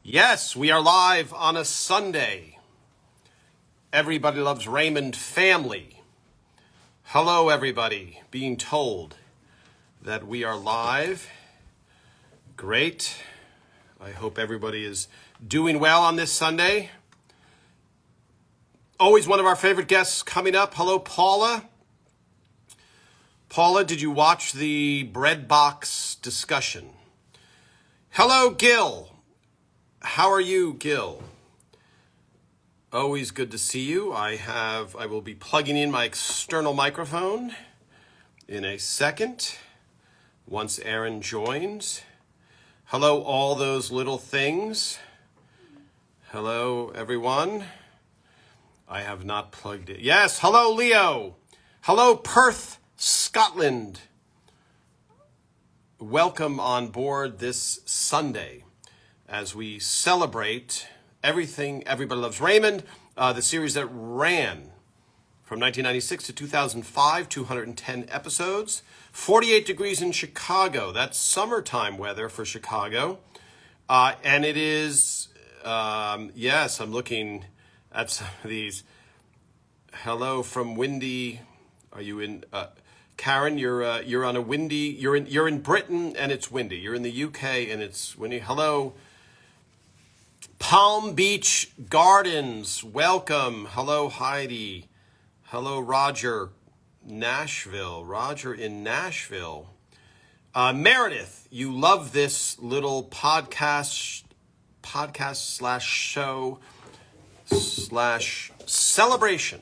Yes, we are live on a Sunday. Everybody Loves Raymond family. Hello, everybody. Being told that we are live. Great. I hope everybody is doing well on this Sunday. Always one of our favorite guests coming up. Hello, Paula. Paula, did you watch the bread box discussion? Hello, Gil. How are you, Gil? Always good to see you. I will be plugging in my external microphone in a second once Aaron joins. Hello, all those little things. Hello, everyone. I have not plugged it. Yes, hello, Leo. Hello, Perth, Scotland. Welcome on board this Sunday as we celebrate everything Everybody Loves Raymond, the series that ran from 1996 to 2005, 210 episodes, 48 degrees in Chicago. That's summertime weather for Chicago. And it is, yes, I'm looking at some of these. Hello from windy, are you in, Karen, you're on a windy, you're in Britain and it's windy. You're in the UK and it's windy. Hello, Palm Beach Gardens, welcome. Hello, Heidi. Hello, Roger. Nashville, Roger in Nashville. Meredith, you love this little podcast slash show slash celebration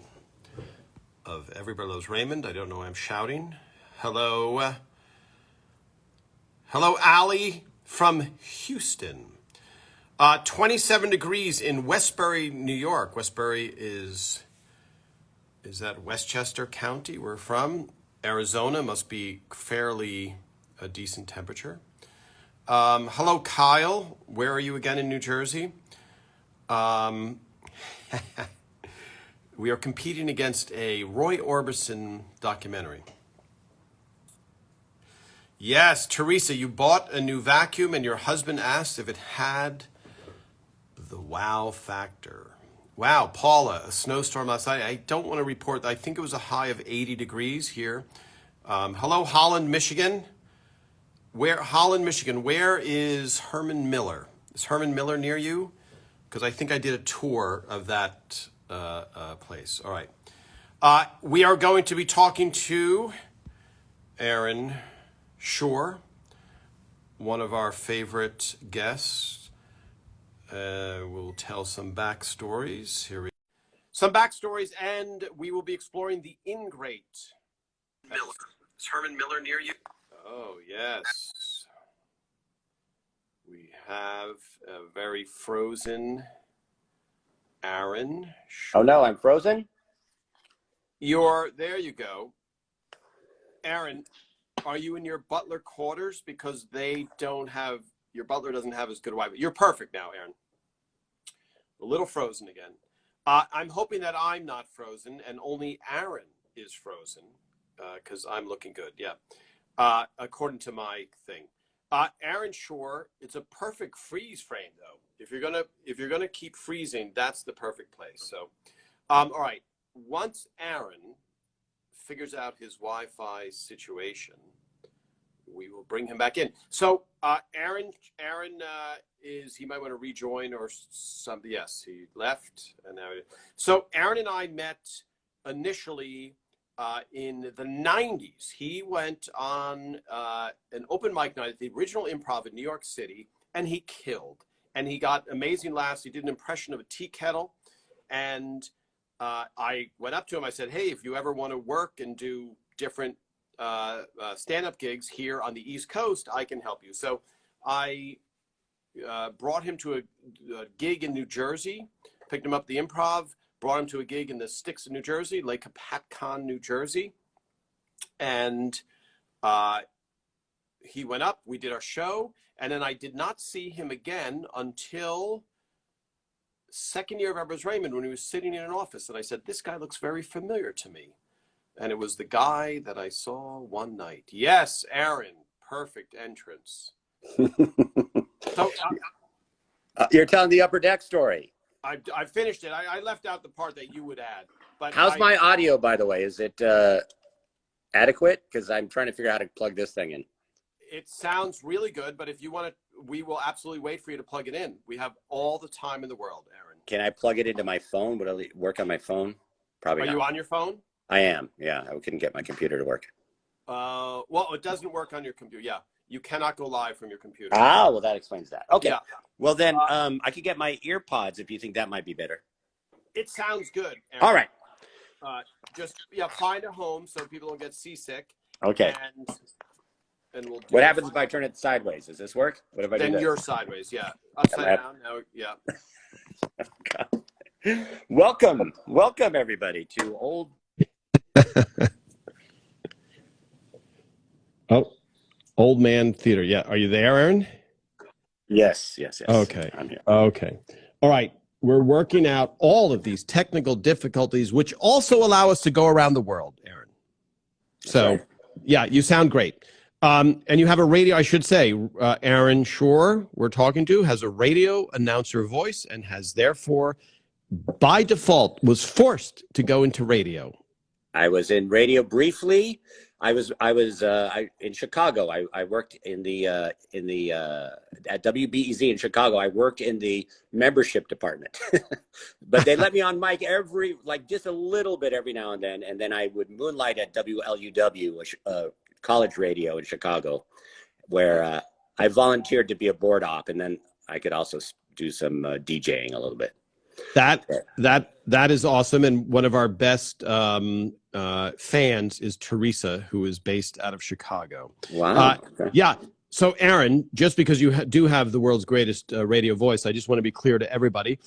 of Everybody Loves Raymond. I don't know why I'm shouting. Hello. Hello, Allie from Houston. 27 degrees in Westbury, New York. Westbury is that Westchester County we're from? Arizona must be fairly a decent temperature. Hello, Kyle. Where are you again in New Jersey? We are competing against a Roy Orbison documentary. Yes, Teresa, you bought a new vacuum and your husband asked if it had the wow factor. Wow, Paula, a snowstorm last night. I don't want to report. I think it was a high of 80 degrees here. Hello, Holland, Michigan. Holland, Michigan, where is Herman Miller? Is Herman Miller near you? Because I think I did a tour of that place. All right. We are going to be talking to Aaron Shure, one of our favorite guests. We'll tell some backstories. Some backstories, and we will be exploring the Ingrate. Miller. Is Herman Miller near you? Oh, yes. We have a very frozen Aaron. Oh, no, I'm frozen? There you go. Aaron, are you in your butler quarters? Because your butler doesn't have as good a Wi-Fi. You're perfect now, Aaron. A little frozen again. I'm hoping that I'm not frozen and only Aaron is frozen because I'm looking good. Yeah, according to my thing. Aaron Shure, it's a perfect freeze frame though. If you're gonna keep freezing, that's the perfect place. So, all right. Once Aaron figures out his Wi-Fi situation, we will bring him back in. So Aaron he might want to rejoin or something. Yes, he left. And now, so Aaron and I met initially in the 90s. He went on an open mic night at the original Improv in New York City, and he killed. And he got amazing laughs. He did an impression of a tea kettle. And I went up to him. I said, hey, if you ever want to work and do different stand-up gigs here on the East Coast, I can help you. So I brought him to a gig in New Jersey, picked him up at the Improv, brought him to a gig in the Sticks of New Jersey, Lake Hopatcong, New Jersey. And he went up, we did our show, and then I did not see him again until second year of Everybody's Raymond when he was sitting in an office. And I said, this guy looks very familiar to me. And it was the guy that I saw one night. Yes, Aaron, perfect entrance. So You're telling the upper deck story. I finished it. I left out the part that you would add. But How's my audio, by the way? Is it adequate? Because I'm trying to figure out how to plug this thing in. It sounds really good, but if you want to, we will absolutely wait for you to plug it in. We have all the time in the world, Aaron. Can I plug it into my phone? Would it work on my phone? Probably not. Are you on your phone? I am. Yeah, I couldn't get my computer to work. Well, it doesn't work on your computer. Yeah, you cannot go live from your computer. Ah, well, that explains that. Okay. Yeah. Well, then I could get my ear pods if you think that might be better. It sounds good, Aaron. All right. Just find a home so people don't get seasick. Okay. And we'll. What happens if I turn it sideways? Does this work? What if I do Then this? you're sideways. Yeah. Upside down. Now. Yeah. Welcome everybody to old. Old Man Theater. Yeah. Are you there, Aaron? Yes. Okay. I'm here. Okay. All right. We're working out all of these technical difficulties, which also allow us to go around the world, Aaron. So, right. Yeah, you sound great. And you have a radio, I should say, Aaron Shure, we're talking to, has a radio announcer voice and has therefore, by default, was forced to go into radio. I was in radio briefly. I was in Chicago. I worked at WBEZ in Chicago. I worked in the membership department, but they let me on mic just a little bit every now and then I would moonlight at WLUW, college radio in Chicago, where I volunteered to be a board op, and then I could also do some DJing a little bit. That is awesome, and one of our best fans is Teresa, who is based out of Chicago. Wow. Okay. Yeah. So, Aaron, just because you do have the world's greatest radio voice, I just want to be clear to everybody.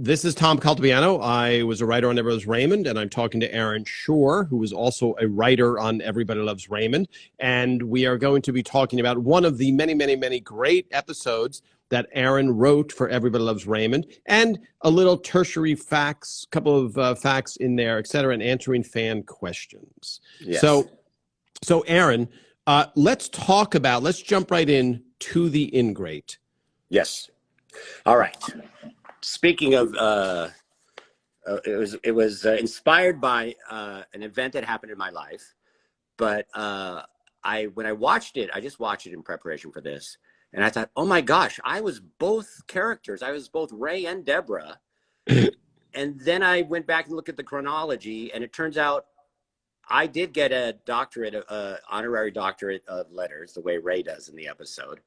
This is Tom Caltabiano. I was a writer on Everybody Loves Raymond, and I'm talking to Aaron Shure, who is also a writer on Everybody Loves Raymond. And we are going to be talking about one of the many, many, many great episodes that Aaron wrote for Everybody Loves Raymond, and a little tertiary facts, couple of facts in there, et cetera, and answering fan questions. Yes. So Aaron, let's jump right in to the Ingrate. Yes. All right. Speaking of, it was inspired by an event that happened in my life, but when I watched it, I just watched it in preparation for this. And I thought, oh my gosh, I was both characters. I was both Ray and Deborah. And then I went back and looked at the chronology, and it turns out I did get a doctorate, honorary doctorate of letters, the way Ray does in the episode.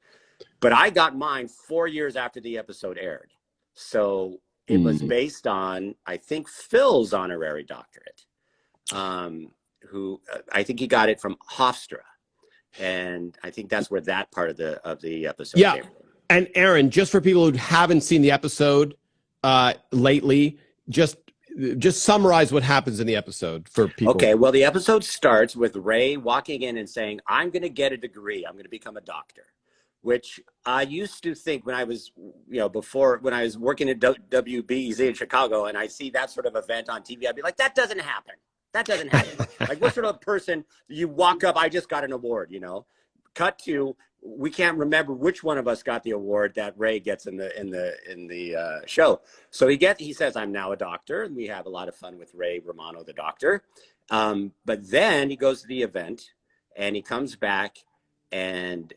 But I got mine 4 years after the episode aired. So it was based on, I think, Phil's honorary doctorate, who I think he got it from Hofstra. And I think that's where that part of the episode came from. And Aaron, just for people who haven't seen the episode lately, just summarize what happens in the episode for people. Okay, well, the episode starts with Ray walking in and saying, I'm going to get a degree. I'm going to become a doctor, which I used to think when I was, when I was working at WBEZ in Chicago, and I see that sort of event on TV, I'd be like, that doesn't happen. That doesn't happen. Like, what sort of person you walk up? I just got an award, Cut to, we can't remember which one of us got the award that Ray gets in the show. So he says, I'm now a doctor, and we have a lot of fun with Ray Romano, the doctor. But then he goes to the event, and he comes back, and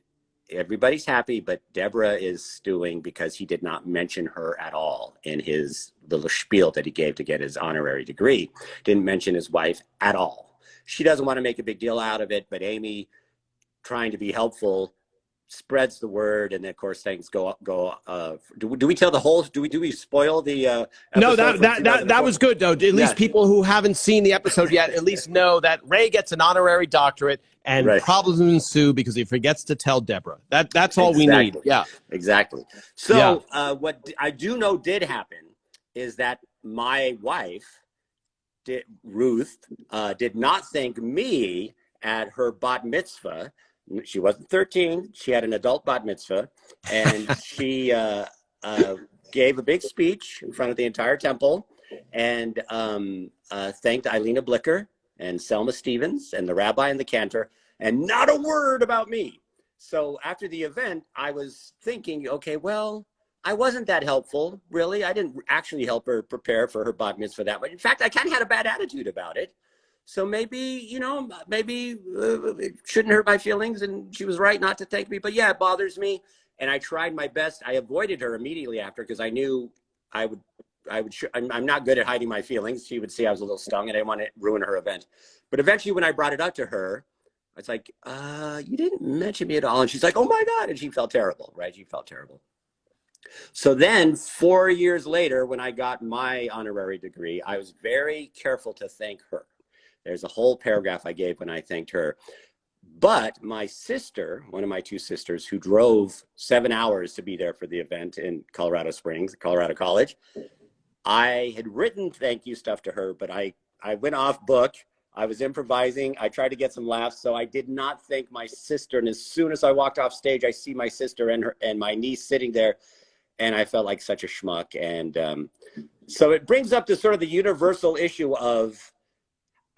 everybody's happy, but Deborah is stewing because he did not mention her at all in his little spiel that he gave to get his honorary degree. Didn't mention his wife at all. She doesn't want to make a big deal out of it, but Amy, trying to be helpful, spreads the word, and of course things go. Do we tell the whole? Do we spoil the? No, that was good though. At least people who haven't seen the episode yet at least know that Ray gets an honorary doctorate, and problems ensue because he forgets to tell Deborah. That's all we need. Yeah, exactly. So what I do know did happen is that my wife, Ruth, did not thank me at her bat mitzvah. She wasn't 13. She had an adult bat mitzvah, and she gave a big speech in front of the entire temple, and thanked Eilina Blicker and Selma Stevens and the rabbi and the cantor, and not a word about me. So after the event, I was thinking, okay, well, I wasn't that helpful, really. I didn't actually help her prepare for her bat mitzvah that way. In fact, I kind of had a bad attitude about it. So maybe, you know, maybe it shouldn't hurt my feelings, and she was right not to thank me. But yeah, it bothers me, and I tried my best. I avoided her immediately after because I knew I would. I'm not good at hiding my feelings. She would see I was a little stung, and I didn't want to ruin her event. But eventually, when I brought it up to her, I was like, "You didn't mention me at all," and she's like, "Oh my God!" And she felt terrible, right? She felt terrible. So then 4 years later, when I got my honorary degree, I was very careful to thank her. There's a whole paragraph I gave when I thanked her. But my sister, one of my two sisters, who drove 7 hours to be there for the event in Colorado Springs, Colorado College, I had written thank you stuff to her, but I went off book. I was improvising. I tried to get some laughs, so I did not thank my sister. And as soon as I walked off stage, I see my sister and my niece sitting there, and I felt like such a schmuck. And so it brings up this sort of the universal issue of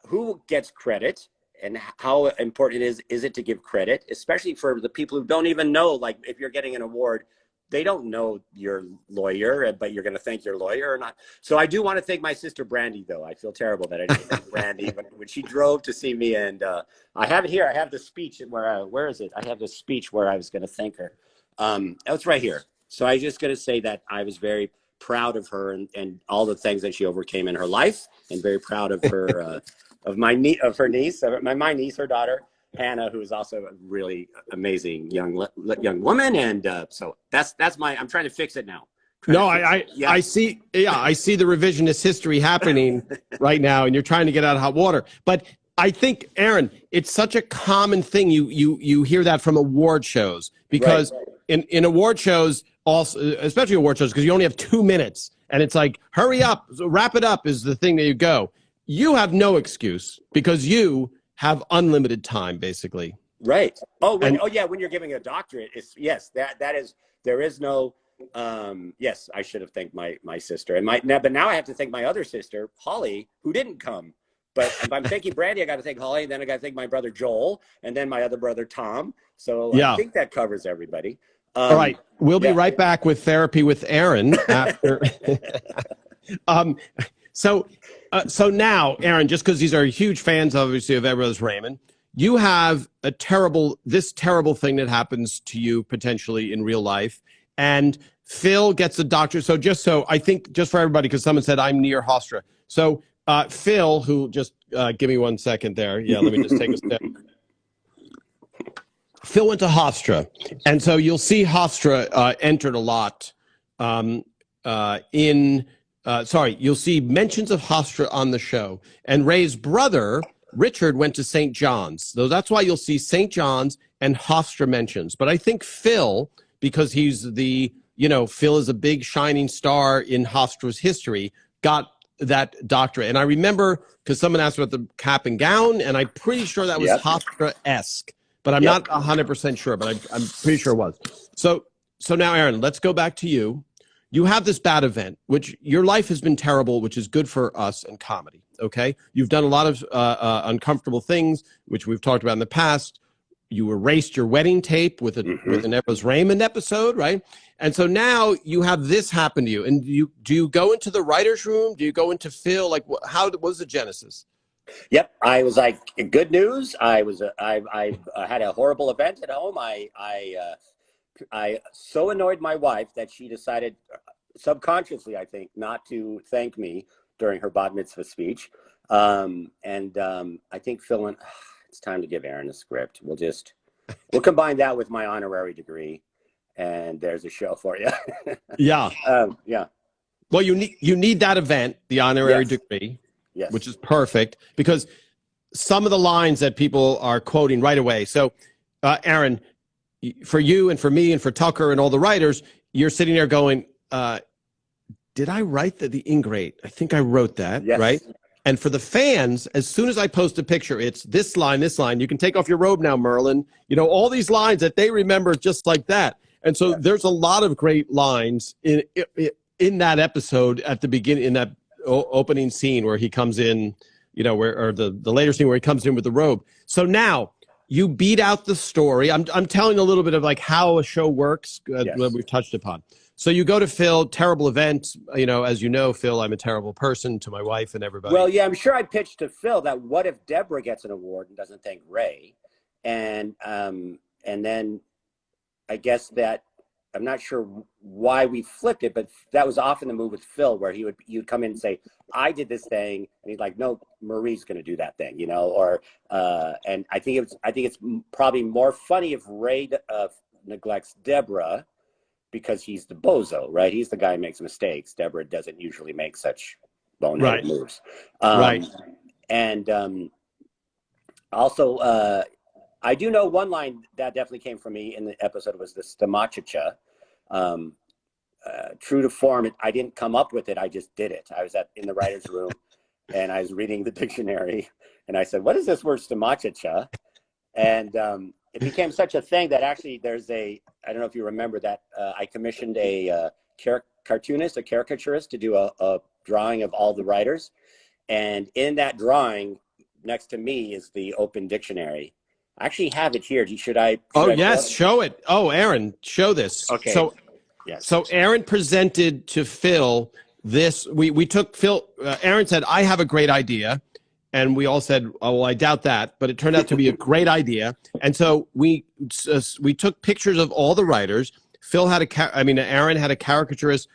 who gets credit and how important is it to give credit, especially for the people who don't even know, like if you're getting an award, they don't know your lawyer, but you're going to thank your lawyer or not. So I do want to thank my sister Brandy, though. I feel terrible that I didn't thank Brandy when she drove to see me. And I have it here. I have the speech where is it? I have the speech where I was going to thank her. It's right here. So I just going to say that I was very proud of her and all the things that she overcame in her life, and very proud of her, of my niece, my niece, her daughter, Hannah, who is also a really amazing young woman. And so that's my, I'm trying to fix it now. I see. Yeah, I see the revisionist history happening right now, and you're trying to get out of hot water. But I think, Aaron, it's such a common thing. You hear that from award shows, because in award shows, also, especially award shows, because you only have 2 minutes, and it's like, hurry up, wrap it up is the thing that you go. You have no excuse because you have unlimited time, basically. Right. When you're giving a doctorate, there is no. Yes, I should have thanked my sister, but now I have to thank my other sister, Holly, who didn't come. But if I'm thanking Brandy, I got to thank Holly, then I got to thank my brother Joel, and then my other brother Tom. So yeah. I think that covers everybody. All right, we'll be right back with Therapy with Aaron after. So now, Aaron, just because these are huge fans, obviously, of Ed Rose Raymond, you have this terrible thing that happens to you potentially in real life, and Phil gets a doctorate. So I think just for everybody, because someone said I'm near Hofstra. So Phil, who just give me 1 second there. Yeah, let me just take a step. Phil went to Hofstra, and so you'll see Hofstra entered a lot you'll see mentions of Hofstra on the show. And Ray's brother, Richard, went to St. John's. So that's why you'll see St. John's and Hofstra mentions. But I think Phil, because he's Phil is a big shining star in Hofstra's history, got that doctorate. And I remember, because someone asked about the cap and gown, and I'm pretty sure that was Hofstra-esque. But I'm not 100% sure, but I'm pretty sure it was. So now, Aaron, let's go back to you. You have this bad event, which your life has been terrible, which is good for us in comedy, okay? You've done a lot of uncomfortable things, which we've talked about in the past. You erased your wedding tape with an Ed Rose Raymond episode, right? And so now you have this happen to you. And do you go into the writer's room? Do you go into Phil? Like, what was the genesis? Yep, I was like, good news. I had a horrible event at home. I so annoyed my wife that she decided, subconsciously, I think, not to thank me during her bat mitzvah speech. I think Phil went, it's time to give Aaron a script. We'll combine that with my honorary degree, and there's a show for you. Yeah. Well, you need that event, the honorary degree. Yes. Which is perfect, because some of the lines that people are quoting right away. So, Aaron, for you and for me and for Tucker and all the writers, you're sitting there going, did I write the Ingrate? I think I wrote that, right? And for the fans, as soon as I post a picture, it's this line. You can take off your robe now, Merlin. All these lines that they remember just like that. And so there's a lot of great lines in that episode at the beginning, in that opening scene where he comes in, or the later scene where he comes in with the robe. So now you beat out the story. I'm telling a little bit of like how a show works that we've touched upon. So you go to Phil, terrible event. You know, as you know, Phil, I'm a terrible person to my wife and everybody. Well, yeah, I'm sure I pitched to Phil that what if Deborah gets an award and doesn't thank Ray, and then I guess that I'm not sure why we flipped it, but that was often the move with Phil, where you'd come in and say, I did this thing, and he's like, no, Marie's going to do that thing, you know, or and I think it's probably more funny if Ray neglects Deborah because he's the bozo, right? He's the guy who makes mistakes. Deborah doesn't usually make such boneheaded moves. Right. And also, I do know one line that definitely came from me in the episode was the stomachicha. True to form, I didn't come up with it. I just did it. I was in the writer's room and I was reading the dictionary and I said, what is this word stomachicha? And it became such a thing that actually I don't know if you remember that I commissioned a cartoonist, a caricaturist to do a drawing of all the writers. And in that drawing next to me is the open dictionary. I actually have it here. Should I yes, show it. Oh, Aaron, show this. Okay. So, yes. So Aaron presented to Phil this. We took Phil. Aaron said, "I have a great idea," and we all said, "Oh, well, I doubt that," but it turned out to be a great idea. And so we took pictures of all the writers. Aaron had a caricaturist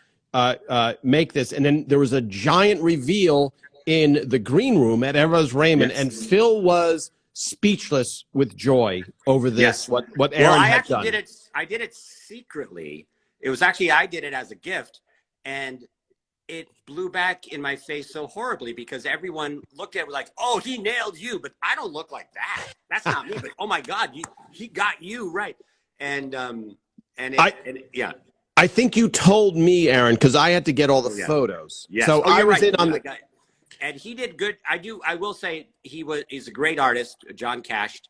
make this, and then there was a giant reveal in the green room at Ever's Raymond, Yes. and Phil was speechless with joy over this. Yes. What Aaron had done. I did it secretly. It was actually, I did it as a gift, and it blew back in my face so horribly because everyone looked at it like, oh, he nailed you, but I don't look like that. That's not me. But oh my God, he got you right. I think you told me, Aaron, because I had to get all the photos. Yes. So I was right. in on the. And he did good. I will say he's a great artist, John Cashed,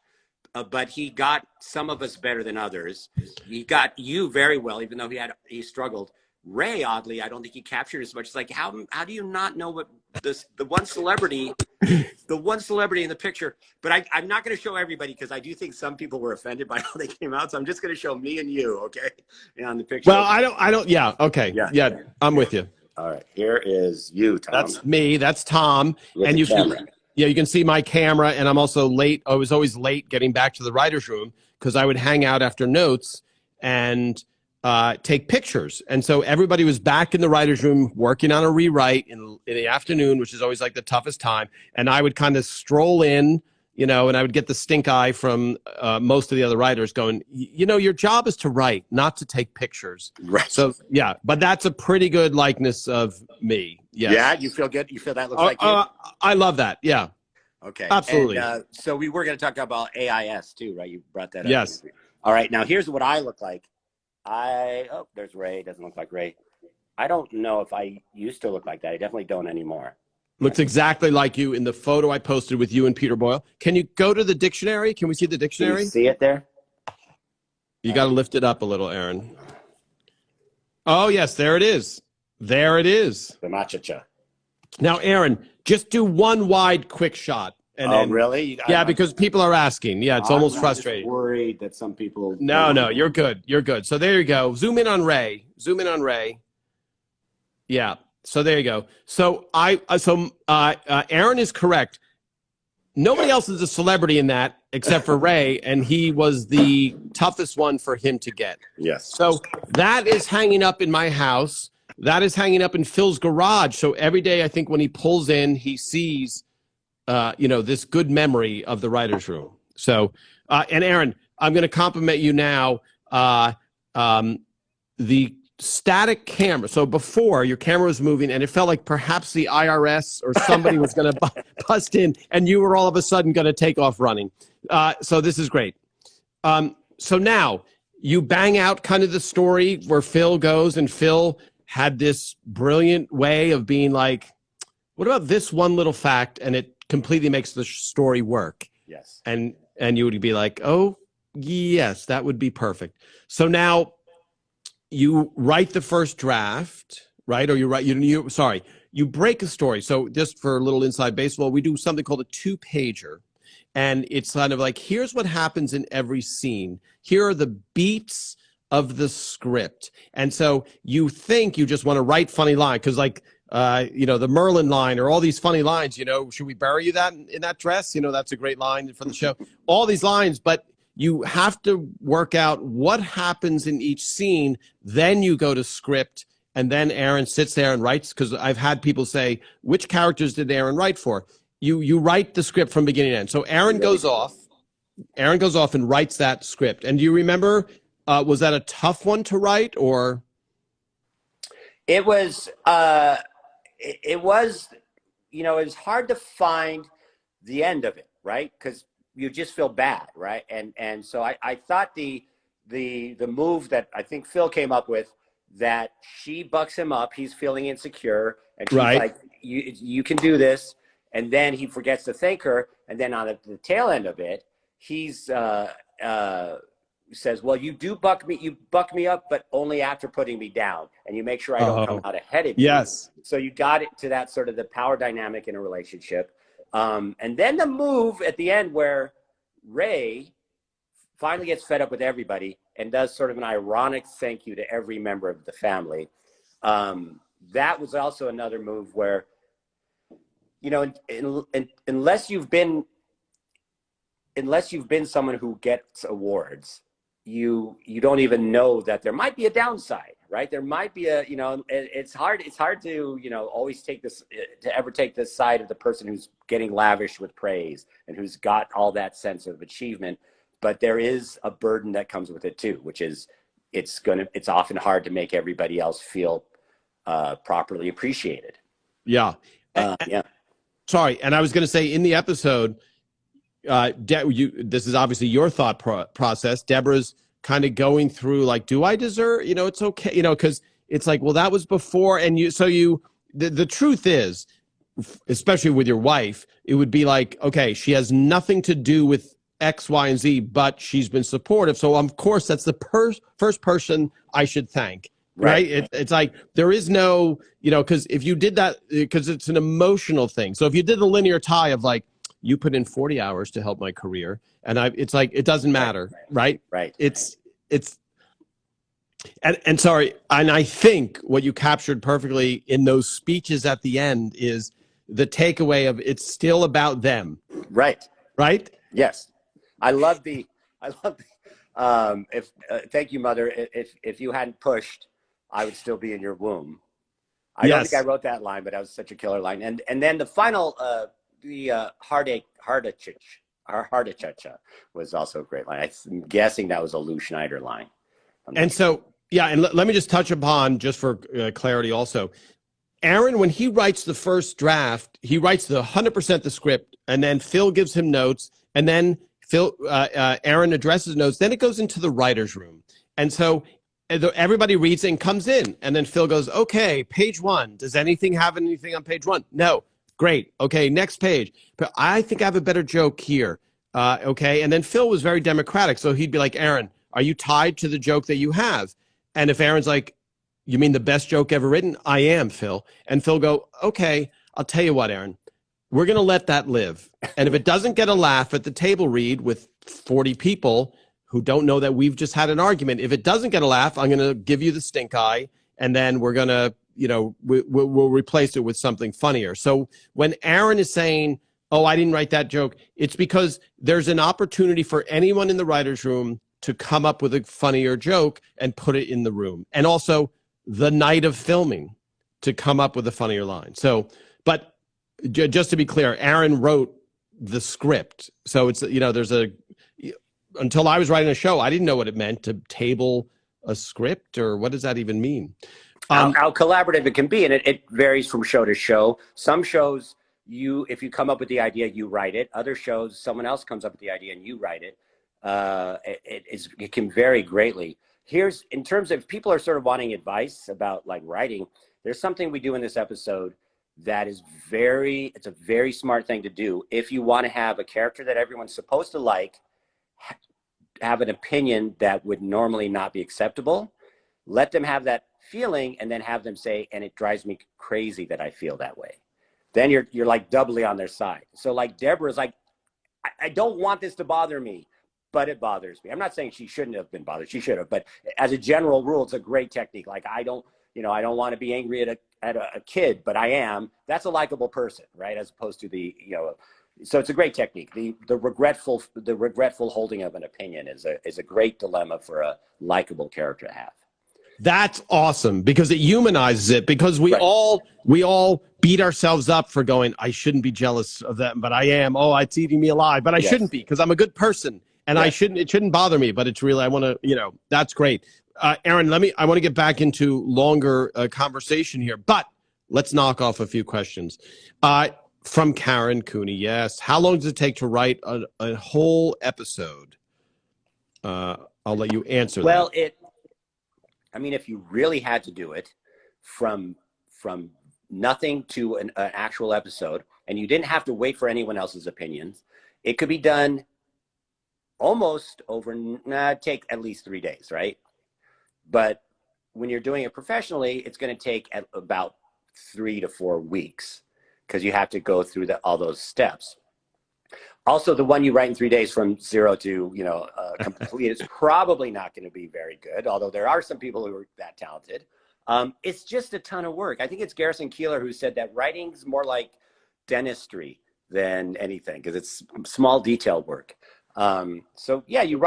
but he got some of us better than others. He got you very well, even though he struggled. Ray, oddly, I don't think he captured as much. It's like, how do you not know what the one celebrity in the picture? But I'm not going to show everybody because I do think some people were offended by how they came out. So I'm just going to show me and you, okay, on the picture. Well, I don't. Yeah. Okay. Yeah. I'm with you. All right, here is you, Tom. That's me. That's Tom. And you can see my camera. And I'm also late. I was always late getting back to the writer's room because I would hang out after notes and take pictures. And so everybody was back in the writer's room working on a rewrite in the afternoon, which is always like the toughest time. And I would kind of stroll in, you know, and I would get the stink eye from most of the other writers going, you know, your job is to write, not to take pictures. Right. So, yeah, but that's a pretty good likeness of me. Yes. Yeah, you feel good? You feel that looks like you? I love that. Yeah. Okay. Absolutely. And, so we were going to talk about AIS too, right? You brought that up. Yes. All right. Now, here's what I look like. There's Ray. Doesn't look like Ray. I don't know if I used to look like that. I definitely don't anymore. Looks exactly like you in the photo I posted with you and Peter Boyle. Can you go to the dictionary? Can we see the dictionary? Can you see it there? You got to lift it up a little, Aaron. Oh, yes, there it is. There it is. The machacha. Now, Aaron, just do one wide quick shot. And then, really? Yeah, because people are asking. Yeah, it's almost frustrating. I'm worried that some people... No, you're good. You're good. So there you go. Zoom in on Ray. Yeah. So there you go. So Aaron is correct. Nobody else is a celebrity in that except for Ray, and he was the toughest one for him to get. Yes. So that is hanging up in my house. That is hanging up in Phil's garage. So every day, I think when he pulls in, he sees, this good memory of the writer's room. So, and Aaron, I'm going to compliment you now. The static camera. So before, your camera was moving and it felt like perhaps the IRS or somebody was going to bust in and you were all of a sudden going to take off running. So this is great. So now you bang out kind of the story where Phil goes, and Phil had this brilliant way of being like, what about this one little fact? And it completely makes the story work. Yes. And you would be like, oh, yes, that would be perfect. So now you write the first draft, right? Or you break a story. So just for a little inside baseball, we do something called a 2-pager. And it's kind of like, here's what happens in every scene. Here are the beats of the script. And so you think you just want to write funny line because like, the Merlin line or all these funny lines, should we bury you that in that dress? That's a great line from the show. All these lines, but you have to work out what happens in each scene. Then you go to script, and then Aaron sits there and writes, because I've had people say, which characters did Aaron write for? You write the script from beginning to end. So Aaron goes off and writes that script. And do you remember, was that a tough one to write, or? It was, it was hard to find the end of it, right? Because you just feel bad, right? And so I thought the move that I think Phil came up with, that she bucks him up, he's feeling insecure, and she's like, you can do this, and then he forgets to thank her, and then on the tail end of it, he's says, well, you buck me up, but only after putting me down, and you make sure I don't come out ahead of you. Yes. So you got it to that sort of the power dynamic in a relationship. And then the move at the end where Ray finally gets fed up with everybody and does sort of an ironic thank you to every member of the family. That was also another move where, unless you've been someone who gets awards, you don't even know that there might be a downside, right? There might be it's hard to, always take this side of the person who's getting lavish with praise and who's got all that sense of achievement. But there is a burden that comes with it too, which is it's often hard to make everybody else feel properly appreciated. Yeah. Yeah. Sorry. And I was going to say in the episode, this is obviously your thought process. Deborah's kind of going through like, do I deserve, it's okay, because it's like, well, that was before. And the truth is, especially with your wife, it would be like, okay, she has nothing to do with X, Y, and Z, but she's been supportive. So of course, that's the first person I should thank. Right. It's like, there is no, because if you did that, because it's an emotional thing. So if you did the linear tie of like, you put in 40 hours to help my career, and it's like, it doesn't matter. Right. It's and sorry. And I think what you captured perfectly in those speeches at the end is the takeaway of it's still about them. Right. Yes. Thank you, Mother. If you hadn't pushed, I would still be in your womb. I don't think I wrote that line, but that was such a killer line. And then the final, the Hardachacha was also a great line. I'm guessing that was a Lou Schneider line. And so, yeah, and let me just touch upon, just for clarity also, Aaron, when he writes the first draft, he writes the 100% the script, and then Phil gives him notes, and then Aaron addresses notes. Then it goes into the writer's room. And so everybody reads it and comes in. And then Phil goes, okay, page 1. Does anything have anything on page 1? No. Great. Okay, next page. But I think I have a better joke here. Okay. And then Phil was very democratic. So he'd be like, Aaron, are you tied to the joke that you have? And if Aaron's like, you mean the best joke ever written? I am, Phil. And Phil go, okay, I'll tell you what, Aaron. We're going to let that live. And if it doesn't get a laugh at the table read with 40 people who don't know that we've just had an argument, if it doesn't get a laugh, I'm going to give you the stink eye, and then we're going to, we'll replace it with something funnier. So when Aaron is saying, oh, I didn't write that joke, it's because there's an opportunity for anyone in the writer's room to come up with a funnier joke and put it in the room. And also the night of filming to come up with a funnier line. So, but just to be clear, Aaron wrote the script. So it's, until I was writing a show, I didn't know what it meant to table a script, or what does that even mean? How collaborative it can be. And it varies from show to show. Some shows, if you come up with the idea, you write it. Other shows, someone else comes up with the idea and you write it. It can vary greatly. In terms of people are sort of wanting advice about like writing, there's something we do in this episode that is it's a very smart thing to do. If you want to have a character that everyone's supposed to like, have an opinion that would normally not be acceptable, let them have that feeling, and then have them say, and it drives me crazy that I feel that way. Then you're like doubly on their side. So like Deborah's like, I don't want this to bother me, but it bothers me. I'm not saying she shouldn't have been bothered. She should have, but as a general rule, it's a great technique. Like I don't want to be angry at a kid, but I am. That's a likable person, right? As opposed to so it's a great technique. The regretful holding of an opinion is a great dilemma for a likable character to have. That's awesome because it humanizes it, because we Right. all beat ourselves up for going, I shouldn't be jealous of them, but I am. Oh, it's eating me alive, but I shouldn't be because I'm a good person and it shouldn't bother me, but it's really, I want to, that's great. Aaron, I want to get back into longer conversation here, but let's knock off a few questions. From Karen Cooney, yes. How long does it take to write a whole episode? I'll let you answer that. Well, if you really had to do it from nothing to an actual episode, and you didn't have to wait for anyone else's opinions, it could be done almost take at least 3 days, right? But when you're doing it professionally, it's going to take about 3 to 4 weeks because you have to go through all those steps. Also, the one you write in 3 days from zero to complete is probably not going to be very good. Although there are some people who are that talented, it's just a ton of work. I think it's Garrison Keillor who said that writing's more like dentistry than anything because it's small detail work. So yeah, you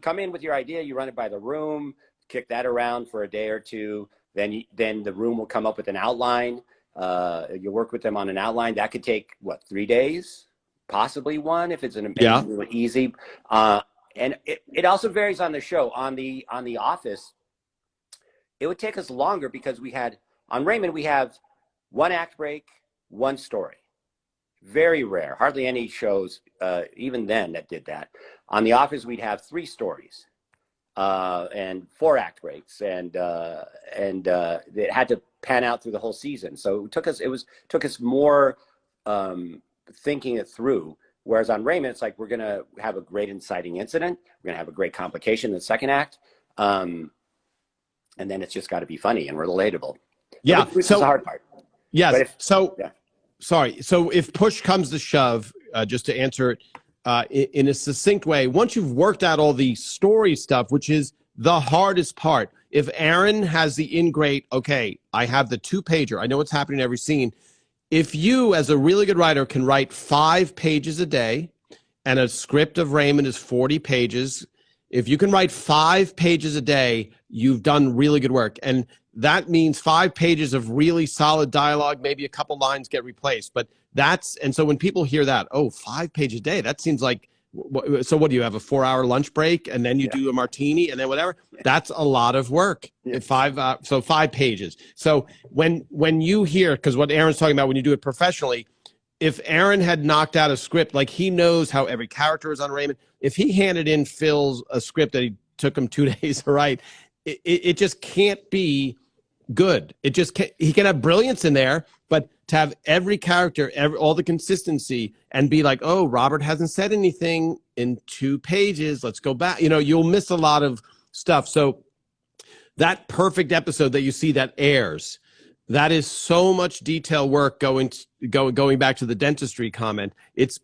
come in with your idea, you run it by the room, kick that around for a day or two. Then the room will come up with an outline. You work with them on an outline that could take 3 days. Possibly one if it's really easy. And it also varies on the show. On the Office, it would take us longer because on Raymond, we have 1 act break, 1 story. Very rare. Hardly any shows, even then, that did that. On The Office, we'd have 3 stories and 4 act breaks. And it had to pan out through the whole season. So it took us more thinking it through, whereas on Raymond it's like we're gonna have a great inciting incident, we're gonna have a great complication in the second act, and then it's just got to be funny and relatable, which is the hard part. Yes. Sorry, so if push comes to shove, just to answer it in a succinct way, once you've worked out all the story stuff, which is the hardest part, if Aaron has the Ingrate, okay, I have the 2-pager, I know what's happening in every scene. If you, as a really good writer, can write 5 pages a day, and a script of Raymond is 40 pages, if you can write 5 pages a day, you've done really good work. And that means 5 pages of really solid dialogue, maybe a couple lines get replaced. And so when people hear that, 5 pages a day, that seems like, so what do you have, a 4-hour lunch break and then you do a martini and then whatever? That's a lot of work. 5 pages. So when you hear, because what Aaron's talking about, when you do it professionally, if Aaron had knocked out a script, like he knows how every character is on Raymond, if he handed in Phil's a script that he took him 2 days to write, it just can't be good. It just can't, he can have brilliance in there, but to have every character, all the consistency, and be like, oh, Robert hasn't said anything in 2 pages, let's go back. You'll miss a lot of stuff. So that perfect episode that you see that airs, that is so much detail work going back to the dentistry comment. It's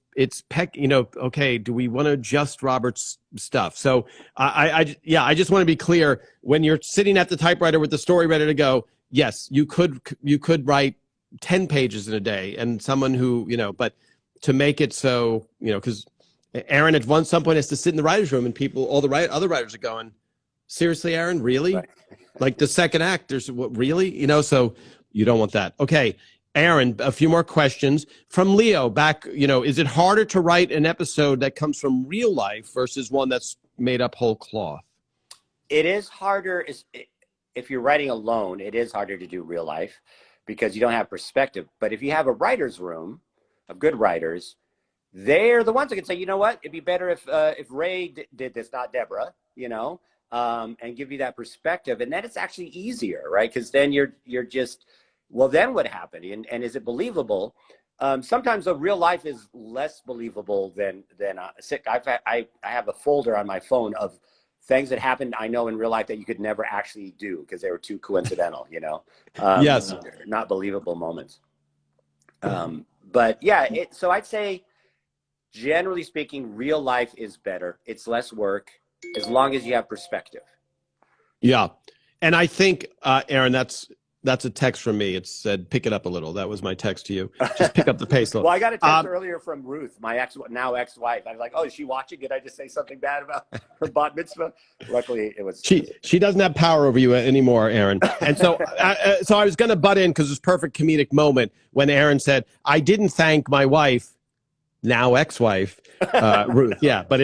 okay, do we want to adjust Robert's stuff? So I just want to be clear, when you're sitting at the typewriter with the story ready to go, yes, you could write 10 pages in a day, and someone who, but to make it so, because Aaron at some point has to sit in the writer's room and other writers are going, seriously, Aaron, really? Right. Like the second act, there's what, really? So you don't want that. Okay, Aaron, a few more questions from Leo back. Is it harder to write an episode that comes from real life versus one that's made up whole cloth? It is harder if you're writing alone. It is harder to do real life because you don't have perspective. But if you have a writer's room of good writers, they're the ones that can say, you know what, it'd be better if Ray did this, not Deborah, and give you that perspective. And then it's actually easier, right? Because then you're just, well, then what happened? And is it believable? Sometimes the real life is less believable than I have a folder on my phone of things that happened, I know in real life, that you could never actually do because they were too coincidental, Yes. Not believable moments. But yeah, so I'd say generally speaking, real life is better. It's less work as long as you have perspective. Yeah. And I think, Aaron, that's a text from me. It said, pick it up a little. That was my text to you. Just pick up the pace a little. Well, I got a text earlier from Ruth, my now ex-wife. I was like, oh, is she watching? Did I just say something bad about her bat mitzvah? Luckily, it was. She doesn't have power over you anymore, Aaron. And so, so I was going to butt in because it was perfect comedic moment when Aaron said, I didn't thank my wife, now ex-wife, Ruth. Yeah, but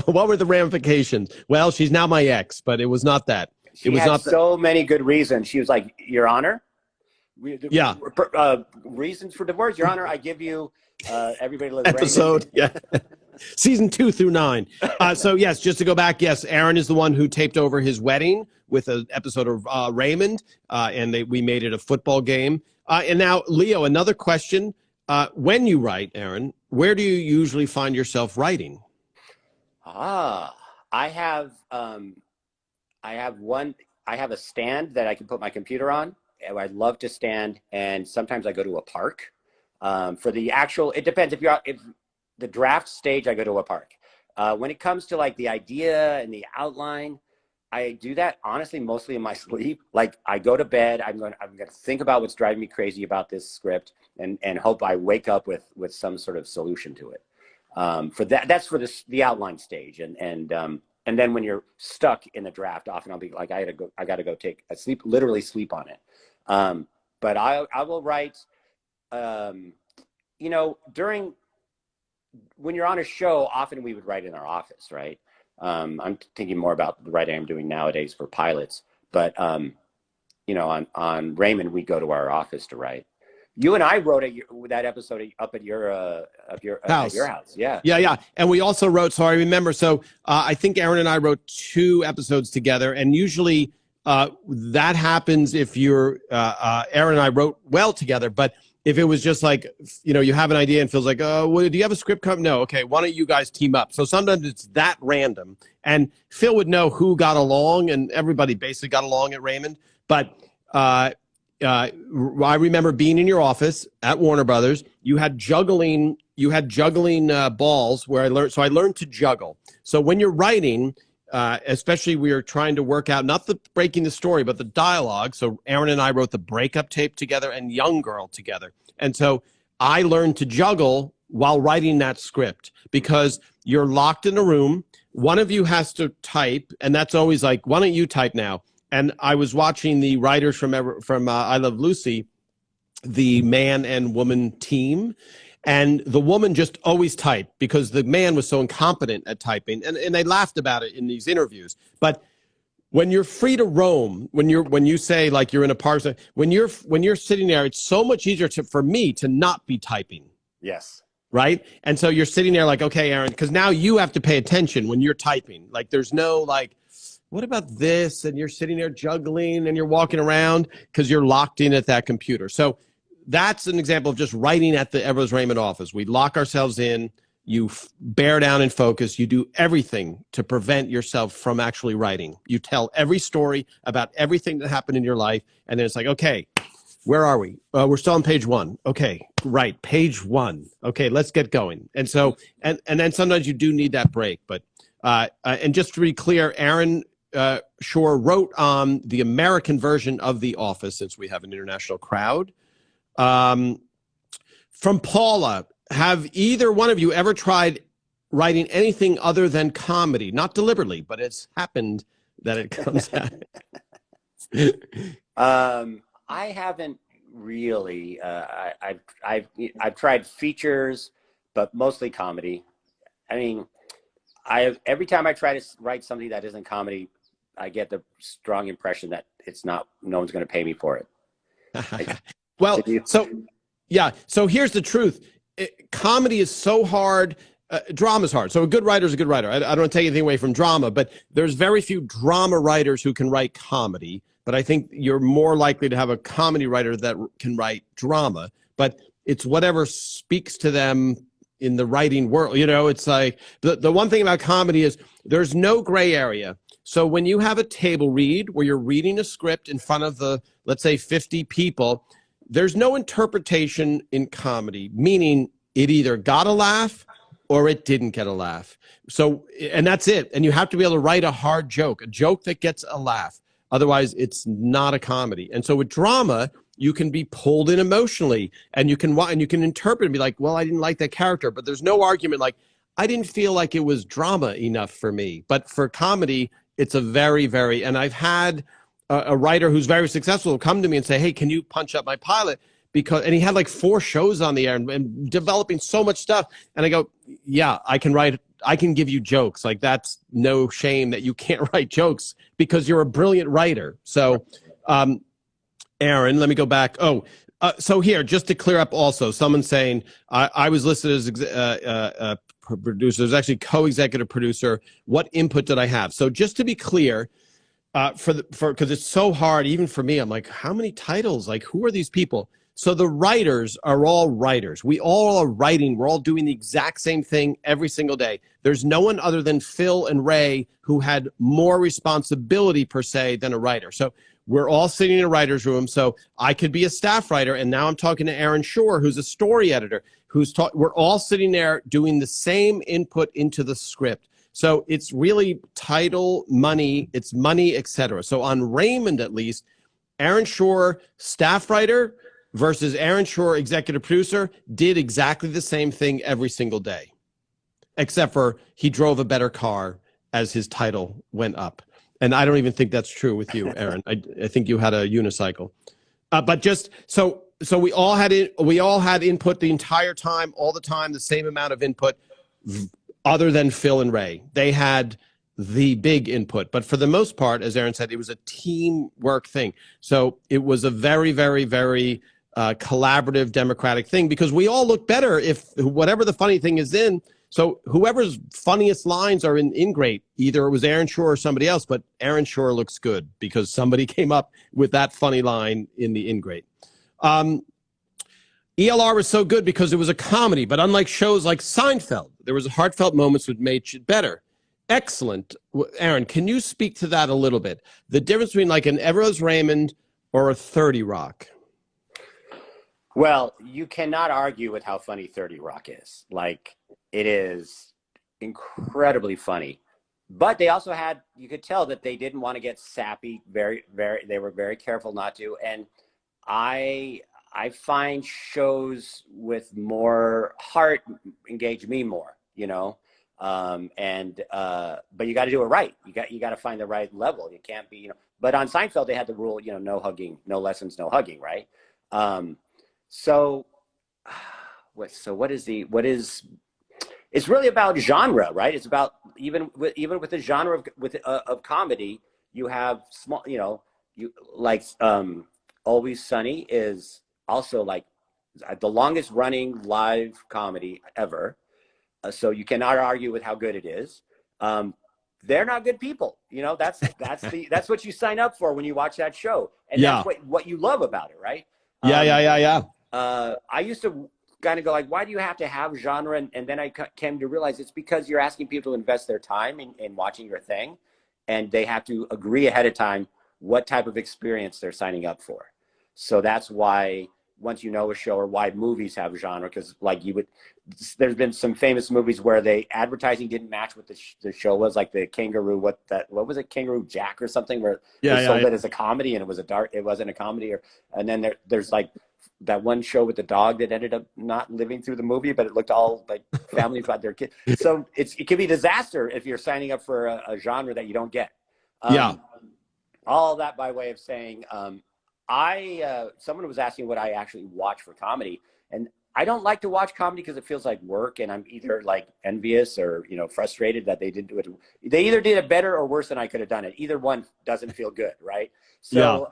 what were the ramifications? Well, she's now my ex, but it was not that. She had so many good reasons. She was like, Your Honor, reasons for divorce. Your Honor, I give you Everybody Loves episode. Yeah. Season 2 through 9. So yes, just to go back, yes, Aaron is the one who taped over his wedding with an episode of Raymond, and we made it a football game. And now, Leo, another question. When you write, Aaron, where do you usually find yourself writing? I have a stand that I can put my computer on. I love to stand, and sometimes I go to a park. For the actual, it depends. If the draft stage, I go to a park. When it comes to like the idea and the outline, I do that honestly mostly in my sleep. Like I go to bed, I'm going to think about what's driving me crazy about this script, and hope I wake up with some sort of solution to it. For that's for the outline stage, and then when you're stuck in the draft, often I'll be like, I gotta go take a sleep, literally sleep on it. But I will write, when you're on a show, often we would write in our office, right? I'm thinking more about the writing I'm doing nowadays for pilots, but on Raymond, we go to our office to write. You and I wrote that episode up at your house. At your house. Yeah. Yeah. And we also wrote, so I remember, I think Aaron and I wrote 2 episodes together, and usually that happens if you're, Aaron and I wrote well together, but if it was just like, you have an idea and feels like, oh, well, do you have a script come? No. Okay. Why don't you guys team up? So sometimes it's that random, and Phil would know who got along, and everybody basically got along at Raymond. But, I remember being in your office at Warner Brothers. You had juggling balls where I learned to juggle. So when you're writing, especially we were trying to work out, not the breaking the story, but the dialogue. So Aaron and I wrote the breakup tape together and Young Girl together. And so I learned to juggle while writing that script, because you're locked in a room. One of you has to type, and that's always like, why don't you type now? And I was watching the writers from I Love Lucy, the man and woman team, and the woman just always typed because the man was so incompetent at typing, and they laughed about it in these interviews. But when you're free to roam, when you say like you're in a park, when you're sitting there, it's so much easier for me to not be typing. Yes. Right. And so you're sitting there like, okay, Aaron, because now you have to pay attention when you're typing. Like there's no like, what about this? And you're sitting there juggling and you're walking around because you're locked in at that computer. So that's an example of just writing at the Everett Raymond office. We lock ourselves in, you bear down and focus. You do everything to prevent yourself from actually writing. You tell every story about everything that happened in your life. And then it's like, okay, where are we? We're still on page 1. Okay, right, page 1. Okay, let's get going. And so, and then sometimes you do need that break. But, and just to be clear, Aaron Shure wrote on the American version of The Office, since we have an international crowd. From Paula, have either one of you ever tried writing anything other than comedy? Not deliberately, but it's happened that it comes out. I haven't really. I've tried features, but mostly comedy. I mean, every time I try to write something that isn't comedy, I get the strong impression that no one's going to pay me for it. Well, so here's the truth. Comedy is so hard. Drama is hard. So a good writer is a good writer. I don't want to take anything away from drama, but there's very few drama writers who can write comedy. But I think you're more likely to have a comedy writer that can write drama. But it's whatever speaks to them in the writing world. It's like the one thing about comedy is there's no gray area. So when you have a table read where you're reading a script in front of let's say 50 people, there's no interpretation in comedy, meaning it either got a laugh or it didn't get a laugh. So, and that's it. And you have to be able to write a hard joke, a joke that gets a laugh. Otherwise, it's not a comedy. And so with drama, you can be pulled in emotionally, and you can interpret and be like, well, I didn't like that character, but there's no argument like, I didn't feel like it was drama enough for me. But for comedy, it's a very, very, and I've had a writer who's very successful come to me and say, hey, can you punch up my pilot? And he had like 4 shows on the air and developing so much stuff. And I go, yeah, I can give you jokes. Like, that's no shame that you can't write jokes because you're a brilliant writer. So, Aaron, let me go back. So here, just to clear up also, someone saying I was listed as producer. There's actually co-executive producer. What input did I have? So just to be clear, because it's so hard, even for me, I'm like, how many titles? Like, who are these people? So the writers are all writers. We all are writing. We're all doing the exact same thing every single day. There's no one other than Phil and Ray who had more responsibility per se than a writer. So we're all sitting in a writer's room. So I could be a staff writer, and now I'm talking to Aaron Shure, who's a story editor, we're all sitting there doing the same input into the script. So it's really title, money, it's money, etc. So on Raymond, at least, Aaron Shure, staff writer, versus Aaron Shure, executive producer, did exactly the same thing every single day, except for he drove a better car as his title went up. And I don't even think that's true with you, Aaron. I think you had a unicycle. But just so we all had input the entire time, all the time, the same amount of input, other than Phil and Ray. They had the big input. But for the most part, as Aaron said, it was a teamwork thing. So it was a very, very, very collaborative, democratic thing, because we all look better if whatever the funny thing is in. So whoever's funniest lines are in Ingrate, either it was Aaron Shure or somebody else, but Aaron Shure looks good because somebody came up with that funny line in the Ingrate. ELR was so good because it was a comedy, but unlike shows like Seinfeld, there was heartfelt moments that made it better. Excellent. Aaron, can you speak to that a little bit? The difference between like an Everose Raymond or a 30 Rock? Well, you cannot argue with how funny 30 Rock is. Like, it is incredibly funny. But they also had, you could tell that they didn't want to get sappy. They were very careful not to. And I find shows with more heart engage me more, you know? But you got to do it right. You got to find the right level. You can't be, you know, but on Seinfeld, they had the rule, you know, no hugging, no lessons, no hugging. Right. It's really about genre, right? It's about, even with the genre of comedy, you have small, you know, you like, Always Sunny is also like the longest running live comedy ever. So you cannot argue with how good it is. They're not good people. You know, that's what you sign up for when you watch that show. And that's what you love about it, right? Yeah. I used to kind of go like, why do you have to have genre? And then I came to realize it's because you're asking people to invest their time in watching your thing, and they have to agree ahead of time what type of experience they're signing up for. So that's why once you know a show, or why movies have genre, because like there's been some famous movies where advertising didn't match what the show was, like the Kangaroo, what was it, Kangaroo Jack or something, where they sold it as a comedy and it wasn't a comedy. And then there's like that one show with the dog that ended up not living through the movie, but it looked all like families about their kids. So it can be a disaster if you're signing up for a genre that you don't get. All that by way of saying, someone was asking what I actually watch for comedy, and I don't like to watch comedy because it feels like work, and I'm either like envious or, you know, frustrated that they didn't do it. They either did it better or worse than I could have done it. Either one doesn't feel good, right? So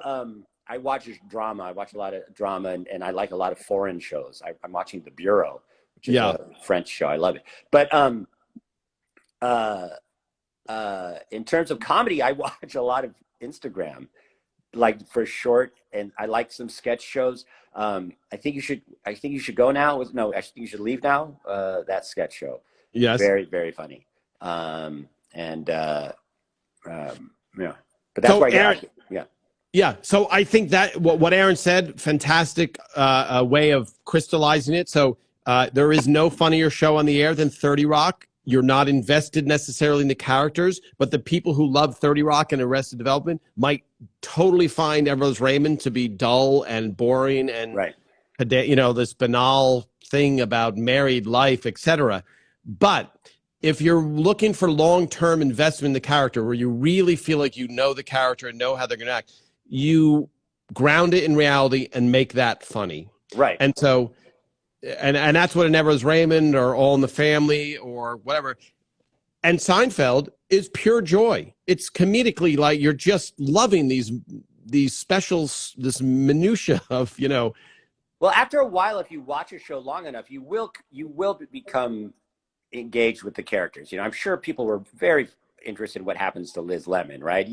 I watch drama. I watch a lot of drama, and I like a lot of foreign shows. I'm watching The Bureau, which is a French show. I love it. But in terms of comedy, I watch a lot of Instagram, like for short, and I like some sketch shows. I think you should go now. I think you should leave now. That sketch show. Yes. Very, very funny. Yeah. But that's why Aaron, Yeah. So I think that what Aaron said, fantastic way of crystallizing it. So There is no funnier show on the air than 30 Rock. You're not invested necessarily in the characters, but the people who love 30 Rock and Arrested Development might totally find Everett Raymond to be dull and boring and, Right. this banal thing about married life, etc. But if you're looking for long-term investment in the character where you really feel like you know the character and know how they're going to act, you ground it in reality and make that funny. Right. And so, and that's what an Everett Raymond or All in the Family or whatever. And Seinfeld is pure joy. It's comedically like you're just loving these specials, this minutia of, Well, after a while, if you watch a show long enough, you will become engaged with the characters. I'm sure people were very interested in what happens to Liz Lemon, right?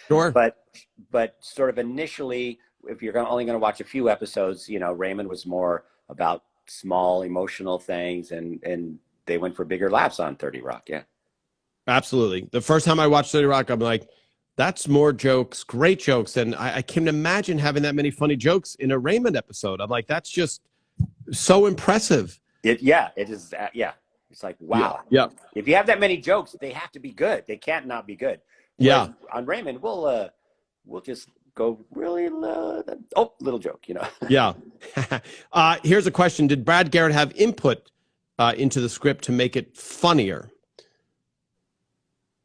Sure. But sort of initially, if you're only going to watch a few episodes, Raymond was more about small emotional things, and they went for bigger laughs on 30 Rock. Yeah, absolutely. The first time I watched 30 Rock, I'm like, that's more jokes, great jokes. And I can't imagine having that many funny jokes in a Raymond episode. I'm like, that's just so impressive. It is. Yeah. It's like, wow. Yeah. If you have that many jokes, they have to be good. They can't not be good. Yeah. Whereas on Raymond, we'll just go really low. Oh, little joke, Yeah. Here's a question. Did Brad Garrett have input into the script to make it funnier?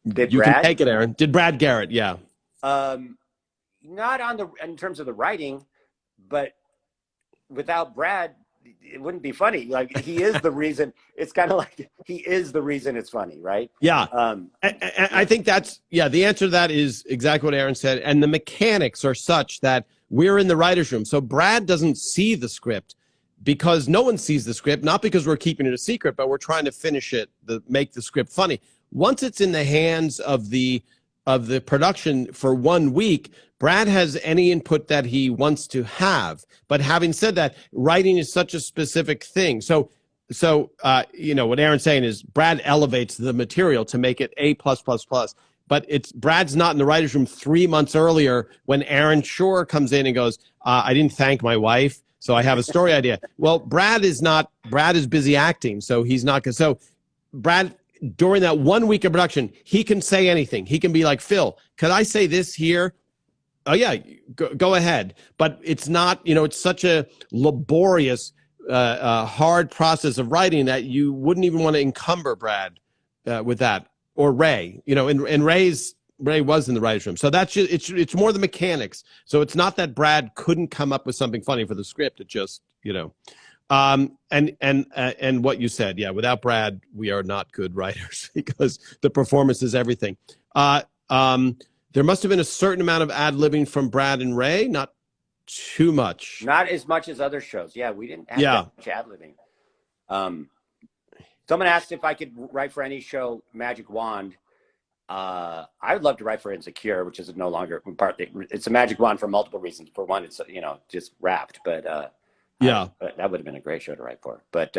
Did you Brad? Can take it, Aaron. Did Brad Garrett? Yeah. Not in terms of the writing, but without Brad, it wouldn't be funny. Like, he is the reason. It's kind of like he is the reason it's funny, right? Yeah. I think the answer to that is exactly what Aaron said. And the mechanics are such that we're in the writer's room. So Brad doesn't see the script because no one sees the script, not because we're keeping it a secret, but we're trying to finish it, make the script funny. Once it's in the hands of the production for 1 week, Brad has any input that he wants to have. But having said that, writing is such a specific thing. So what Aaron's saying is Brad elevates the material to make it A+++. But Brad's not in the writer's room 3 months earlier when Aaron Shure comes in and goes, I didn't thank my wife, so I have a story idea. Well, Brad is busy acting, so he's not going to. So Brad, during that 1 week of production, he can say anything. He can be like, Phil, could I say this here? Oh, yeah, go ahead. But it's not, it's such a laborious, hard process of writing that you wouldn't even want to encumber Brad with that. Or Ray, and Ray was in the writer's room. So that's just, it's more the mechanics. So it's not that Brad couldn't come up with something funny for the script. It just, and what you said, yeah, without Brad, we are not good writers because the performance is everything. There must have been a certain amount of ad-libbing from Brad and Ray, not too much. Not as much as other shows. Yeah, we didn't have that much ad-libbing. Someone asked if I could write for any show, Magic Wand. I would love to write for Insecure, which is no longer partly. It's a magic wand for multiple reasons. For one, it's just wrapped, but but that would have been a great show to write for. But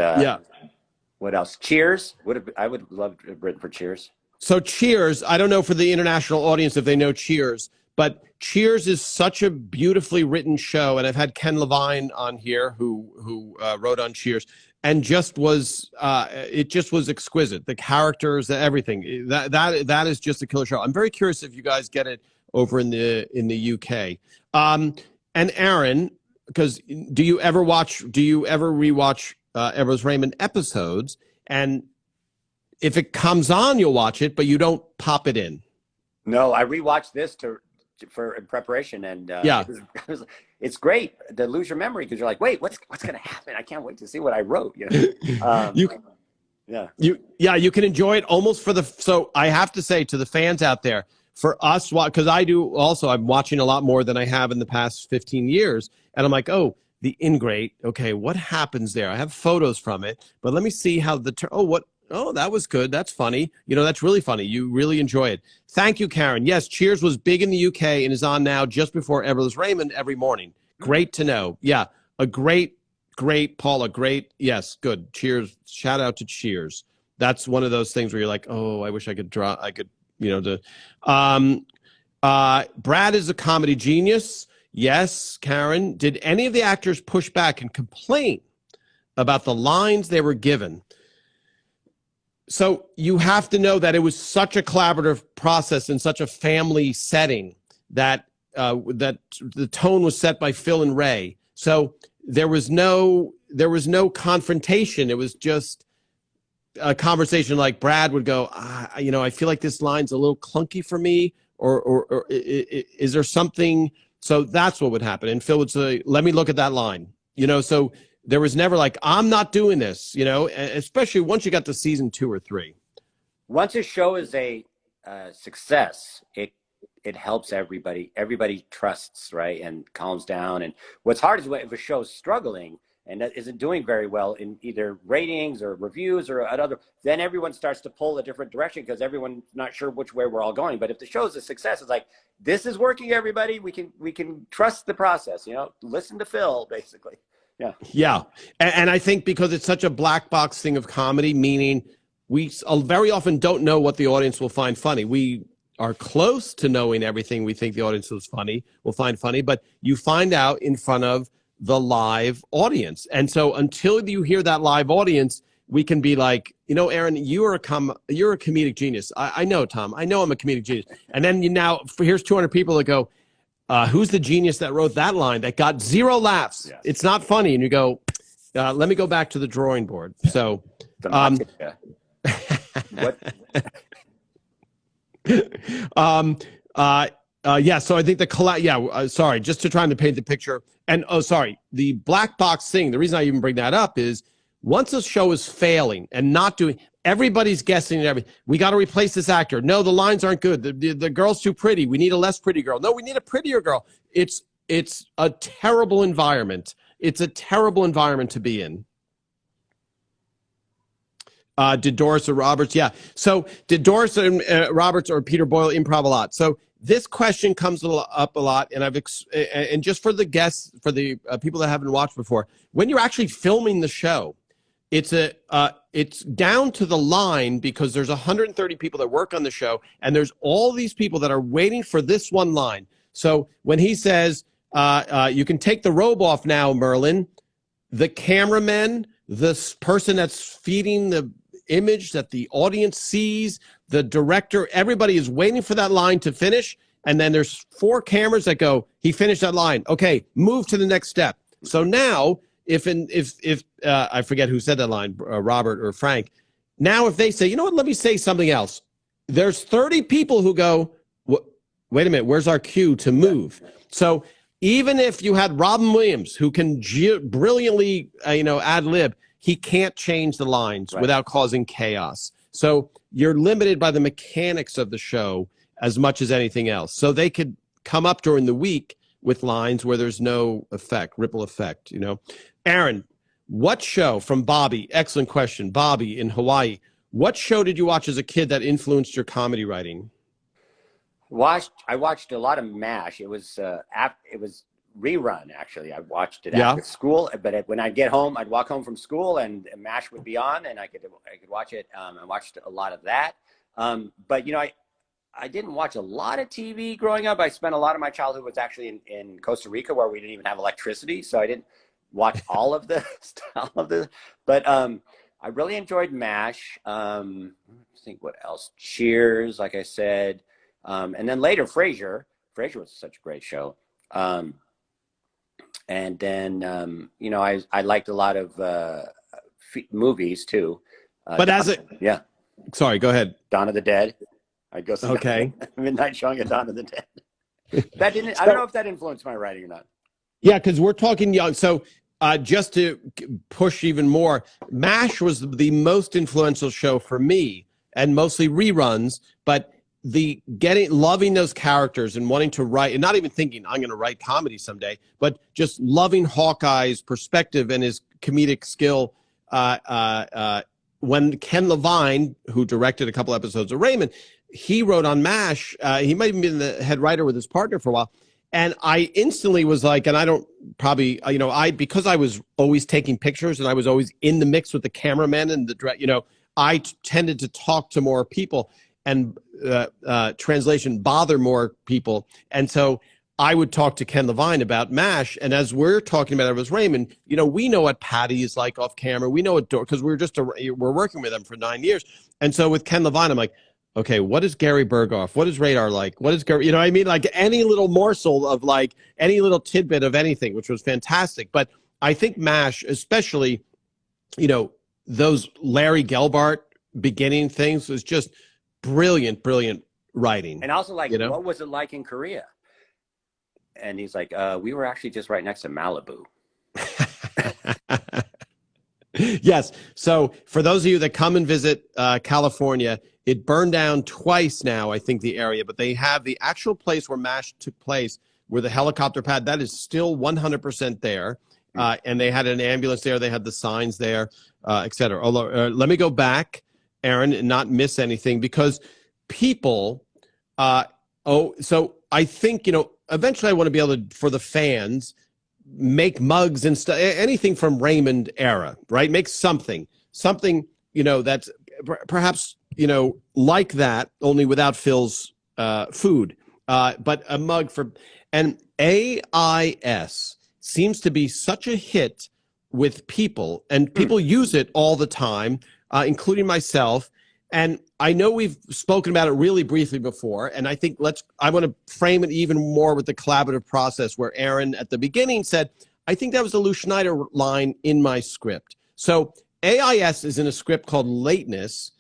what else? Cheers I would love to have written for Cheers. So Cheers, I don't know for the international audience if they know Cheers, but Cheers is such a beautifully written show, and I've had Ken Levine on here who wrote on Cheers, and it just was exquisite. The characters, everything. That is just a killer show. I'm very curious if you guys get it over in the UK. And Aaron, because do you ever rewatch Everett Raymond episodes? And if it comes on, you'll watch it, but you don't pop it in. No, I rewatched this in preparation, and it's great to lose your memory because you're like, wait, what's going to happen? I can't wait to see what I wrote. You can enjoy it almost so I have to say to the fans out there, for us, because I do also, I'm watching a lot more than I have in the past 15 years, and I'm like, oh, the Ingrate, okay, what happens there? I have photos from it, but let me see how oh, that was good. That's funny. That's really funny. You really enjoy it. Thank you, Karen. Yes, Cheers was big in the UK and is on now just before Everett Raymond every morning. Great to know. Yeah, a great, Paula, great. Yes, good. Cheers. Shout out to Cheers. That's one of those things where you're like, oh, I wish I could Brad is a comedy genius. Yes, Karen. Did any of the actors push back and complain about the lines they were given. So you have to know that it was such a collaborative process in such a family setting that that the tone was set by Phil and Ray. So there was no confrontation. It was just a conversation. Like Brad would go, I feel like this line's a little clunky for me, or is there something? So that's what would happen. And Phil would say, let me look at that line. So there was never like, I'm not doing this, especially once you got to season 2 or 3. Once a show is a success, it helps everybody. Everybody trusts, right, and calms down. And what's hard is if a show's struggling and that isn't doing very well in either ratings or reviews or other, then everyone starts to pull a different direction because everyone's not sure which way we're all going. But if the show's a success, it's like, this is working, everybody. We can trust the process. Listen to Phil, basically. Yeah. And I think because it's such a black box thing of comedy, meaning we very often don't know what the audience will find funny. We are close to knowing everything we think the audience will find funny, but you find out in front of the live audience. And so until you hear that live audience, we can be like, Aaron, you're a comedic genius. I know, Tom. I know I'm a comedic genius. And then here's 200 people that go, who's the genius that wrote that line that got 0 laughs? Yes. It's not funny. And you go, let me go back to the drawing board. So, what? So I think sorry, just to trying to paint the picture. And the black box thing, the reason I even bring that up is once a show is failing and not doing, everybody's guessing and everything. We got to replace this actor. No, the lines aren't good. The girl's too pretty. We need a less pretty girl. No, we need a prettier girl. It's a terrible environment. It's a terrible environment to be in. Did Doris or Roberts? Yeah. So did Doris and Roberts or Peter Boyle improv a lot? So this question comes up a lot, and and just for the guests, for the people that haven't watched before, when you're actually filming the show, it's down to the line because there's 130 people that work on the show, and there's all these people that are waiting for this one line. So when he says, you can take the robe off now, Merlin, the cameraman, this person that's feeding the image that the audience sees, the director, everybody is waiting for that line to finish. And then there's 4 cameras that go, he finished that line. Okay, move to the next step. So now, if I forget who said that line, Robert or Frank. Now, if they say, you know what, let me say something else. There's 30 people who go, wait a minute, where's our cue to move? So even if you had Robin Williams, who can brilliantly, ad lib, he can't change the lines without causing chaos. So you're limited by the mechanics of the show as much as anything else. So they could come up during the week with lines where there's no ripple effect, Aaron, what show from Bobby? Excellent question. Bobby in Hawaii. What show did you watch as a kid that influenced your comedy writing? I watched a lot of MASH. It was rerun, actually. I watched it after school, but when I'd get home, I'd walk home from school and MASH would be on, and I could watch it. I watched a lot of that. But I didn't watch a lot of TV growing up. I spent a lot of my childhood was actually in Costa Rica, where we didn't even have electricity, so I didn't watch all of the But I really enjoyed MASH. I think what else? Cheers, like I said, and then later Frasier. Frasier was such a great show. And then, I liked a lot of movies too. But sorry, go ahead. Dawn of the Dead. I'd go see Midnight Showing of Dawn of the Dead. I don't know if that influenced my writing or not. Yeah, because we're talking young. So just to push even more, MASH was the most influential show for me, and mostly reruns, but loving those characters and wanting to write, and not even thinking I'm going to write comedy someday, but just loving Hawkeye's perspective and his comedic skill. When Ken Levine, who directed a couple episodes of Raymond, he wrote on MASH, he might have been the head writer with his partner for a while. And I instantly was like, and I don't probably, because I was always taking pictures and I was always in the mix with the cameraman and I tended to talk to more people, and translation bother more people. And so I would talk to Ken Levine about MASH, and as we're talking about it with Raymond, we know what Patty is like off camera. We know what because we're working with them for 9 years, and so with Ken Levine, I'm like, okay, what is Gary Berghoff? What is Radar like? What is Gary? You know what I mean? Like any little morsel of like any little tidbit of anything, which was fantastic. But I think MASH, especially, those Larry Gelbart beginning things was just brilliant writing. And also, like, what was it like in Korea? And he's like, we were actually just right next to Malibu. Yes. So for those of you that come and visit California, it burned down twice now, I think, the area, but they have the actual place where MASH took place, where the helicopter pad, that is still 100% there. And they had an ambulance there. They had the signs there, et cetera. Although, let me go back, Aaron, and not miss anything, because people, so I think, eventually I want to be able to, for the fans, make mugs and stuff, anything from Raymond era, right? Make something, that's perhaps, like that, only without Phil's food, but a mug and AIS seems to be such a hit with people, and people use it all the time, including myself. And I know we've spoken about it really briefly before, and I think I want to frame it even more with the collaborative process, where Aaron at the beginning said, I think that was the Lou Schneider line in my script. So AIS is in a script called Lateness,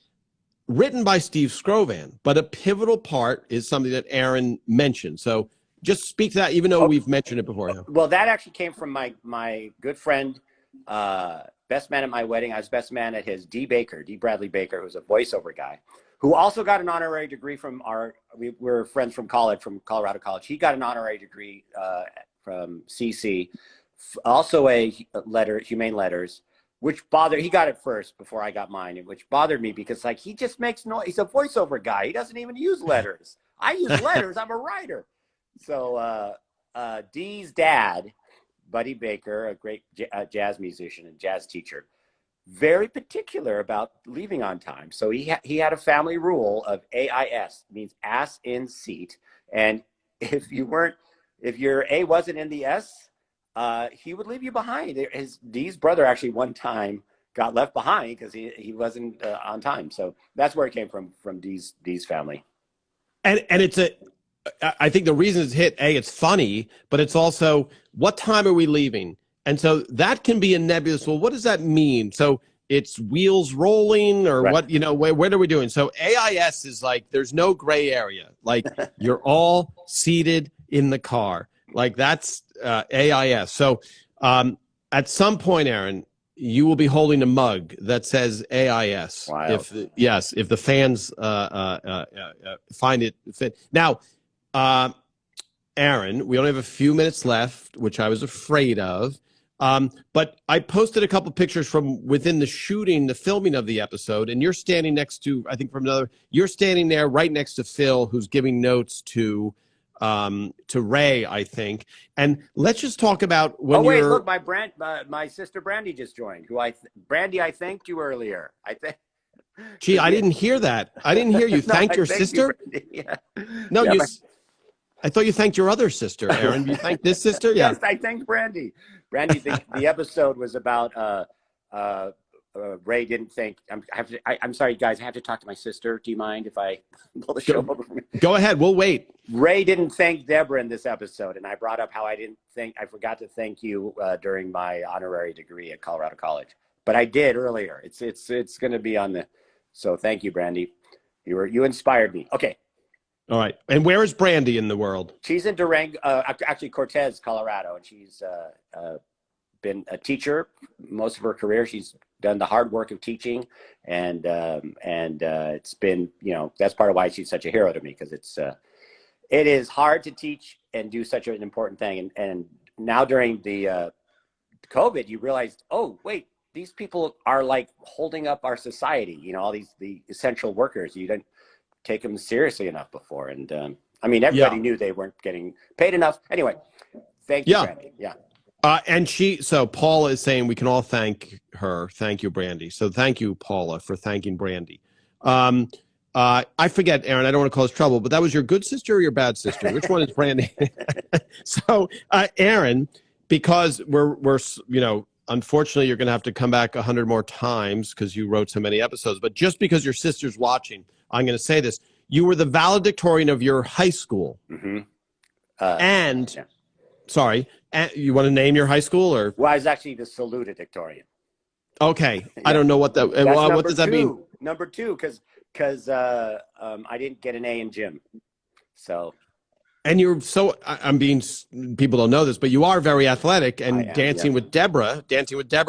written by Steve Scrovan, but a pivotal part is something that Aaron mentioned. So just speak to that, even though we've mentioned it before. Well, that actually came from my good friend, best man at my wedding. I was best man at his D. Bradley Baker, who's a voiceover guy, who also got an honorary degree from we were friends from college, from Colorado College. He got an honorary degree from CC, also a humane letters, which he got it first before I got mine, which bothered me because like he just makes noise. He's a voiceover guy. He doesn't even use letters. I use letters. I'm a writer. So Dee's dad, Buddy Baker, a great jazz musician and jazz teacher, very particular about leaving on time. So he had a family rule of AIS, means ass in seat. And if your A wasn't in the S, he would leave you behind. Dee's brother actually one time got left behind because he wasn't on time. So that's where it came from Dee's family. And I think the reason it's hit, it's funny, but it's also, what time are we leaving? And so that can be a nebulous, well, what does that mean? So it's wheels rolling or right. What, what are we doing? So AIS is like, there's no gray area. Like you're all seated in the car. Like that's AIS. So at some point, Aaron, you will be holding a mug that says AIS. Wow. If the fans find it fit. Now, Aaron, we only have a few minutes left, which I was afraid of. But I posted a couple pictures from within the filming of the episode, and you're standing next to, I think you're standing there right next to Phil, who's giving notes to Ray, I think. And let's just talk about when look, my sister Brandy just joined, Brandy, I thanked you earlier. Gee, I didn't hear that. I didn't hear you thanked your sister? Yeah. No, yeah, I thought you thanked your other sister, Aaron. You thanked this sister? Yeah. Yes, I thanked Brandy. Brandy, the episode was about Ray didn't think. I'm sorry, guys. I have to talk to my sister. Do you mind if I pull the show over for me? Go ahead. We'll wait. Ray didn't thank Deborah in this episode, and I brought up how I forgot to thank you during my honorary degree at Colorado College, but I did earlier. It's going to be on the. So thank you, Brandy. You inspired me. Okay. All right. And where is Brandy in the world? She's in Durango, actually Cortez, Colorado, and she's been a teacher most of her career. She's done the hard work of teaching, and it's been, that's part of why she's such a hero to me, because it is hard to teach and do such an important thing. And now during the COVID, you realized, oh, wait, these people are like holding up our society, all the essential workers. You didn't take them seriously enough before. And everybody knew they weren't getting paid enough. Anyway, thank you, Brandy. Yeah. And Paula is saying we can all thank her. Thank you, Brandy. So thank you, Paula, for thanking Brandy. I forget, Aaron, I don't want to cause trouble, but that was your good sister or your bad sister? Which one is Brandy? So, Aaron, because we're, unfortunately, you're going to have to come back 100 more times because you wrote so many episodes. But just because your sister's watching, I'm going to say this. You were the valedictorian of your high school. Mm-hmm. And, sorry, you want to name your high school? Or? Well, I was actually the salutatorian. Okay. Yeah. I don't know what that, what does that mean? Number two, because I didn't get an A in gym. So. And you're so, people don't know this, but you are very athletic, and Dancing with Deborah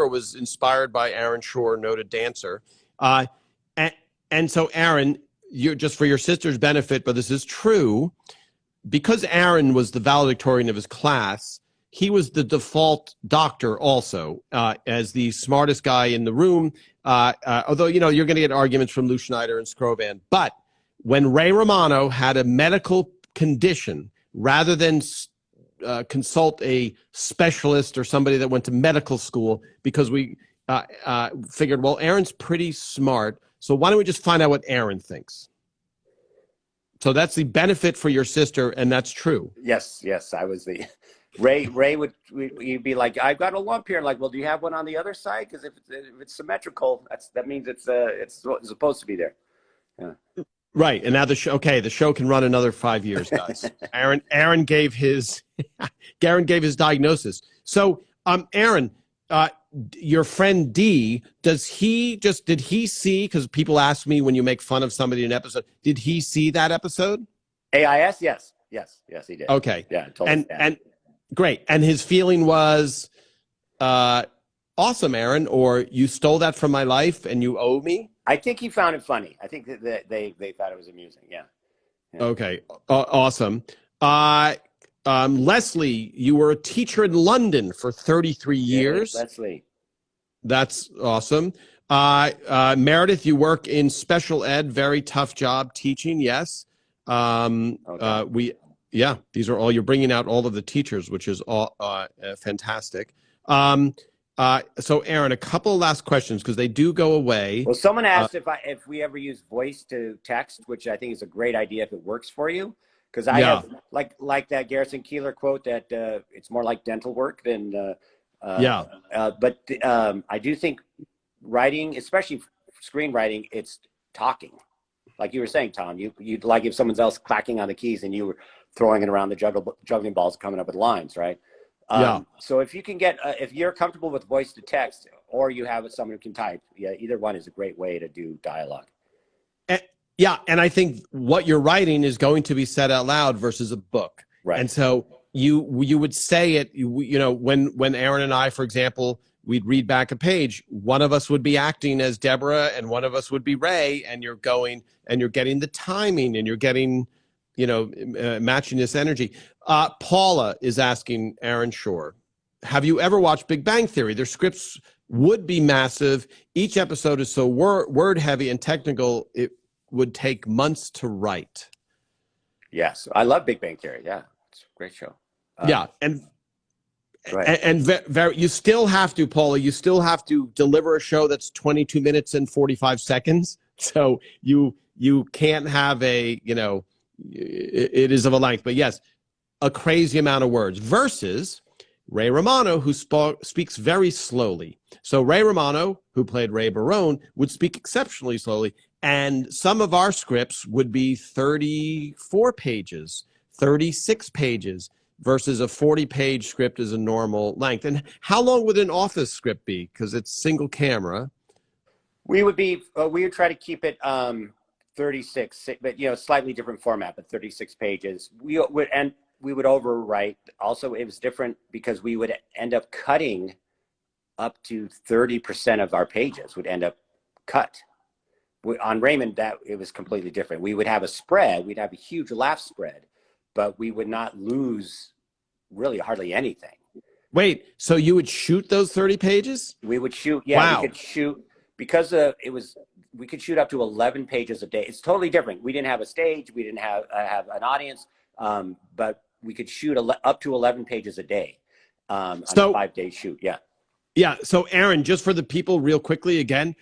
was inspired by Aaron Shure, noted dancer. And so Aaron, you just for your sister's benefit, but this is true, because Aaron was the valedictorian of his class, he was the default doctor also, as the smartest guy in the room. Although, you're going to get arguments from Lou Schneider and Scrovan. But when Ray Romano had a medical condition, rather than consult a specialist or somebody that went to medical school, because we figured, well, Aaron's pretty smart, so why don't we just find out what Aaron thinks? So that's the benefit for your sister, and that's true. Yes, I was the Ray you'd be like, I've got a lump here. Like, well, do you have one on the other side? Because if it's symmetrical, that means it's supposed to be there. Yeah. Right, and now the show can run another 5 years, guys. Aaron gave his diagnosis. So, Aaron, your friend D, did he see? Because people ask me when you make fun of somebody in an episode, did he see that episode? AIS, yes, he did. Okay, yeah, totally. And great, and his feeling was, awesome, Aaron, or you stole that from my life and you owe me. I think he found it funny. I think that they thought it was amusing. Yeah. Okay. Awesome. Leslie, you were a teacher in London for 33 years. Leslie. That's awesome. Meredith, you work in special ed. Very tough job teaching. Yes. Okay. These are all, you're bringing out all of the teachers, which is all fantastic. So Aaron, a couple of last questions because they do go away. Well, someone asked if we ever use voice to text, which I think is a great idea if it works for you. Because I have like that Garrison Keillor quote that it's more like dental work than but I do think writing, especially screenwriting, it's talking. Like you were saying, Tom, you'd like if someone else clacking on the keys and you were throwing it around the juggling balls, coming up with lines, right? So if you can get, if you're comfortable with voice to text, or you have someone who can type, either one is a great way to do dialogue. And I think what you're writing is going to be said out loud versus a book. Right. And so you would say it, when Aaron and I, for example, we'd read back a page, one of us would be acting as Deborah and one of us would be Ray, and you're going and you're getting the timing and you're getting, matching this energy. Paula is asking Aaron Shure, have you ever watched Big Bang Theory? Their scripts would be massive. Each episode is so word heavy and technical, it would take months to write. Yes, I love Big Bang Theory. Yeah, it's a great show. You still have to, Paula, you still have to deliver a show that's 22 minutes and 45 seconds. So you can't have it is of a length, but yes, a crazy amount of words versus Ray Romano, who speaks very slowly. So Ray Romano, who played Ray Barone, would speak exceptionally slowly. And some of our scripts would be 34 pages, 36 pages versus a 40-page script is a normal length. And how long would an office script be? Because it's single camera. We would try to keep it 36, but slightly different format, but 36 pages. We would overwrite. Also, it was different because we would end up cutting up to 30% of our pages would end up cut. On Raymond, it was completely different. We would have a spread. We'd have a huge laugh spread, but we would not lose really hardly anything. Wait, so you would shoot those 30 pages? We would shoot. Yeah, wow. We could shoot because we could shoot up to 11 pages a day. It's totally different. We didn't have a stage. We didn't have an audience, but we could shoot up to 11 pages a day on a 5-day shoot. Yeah. Yeah. So Aaron, just for the people real quickly again,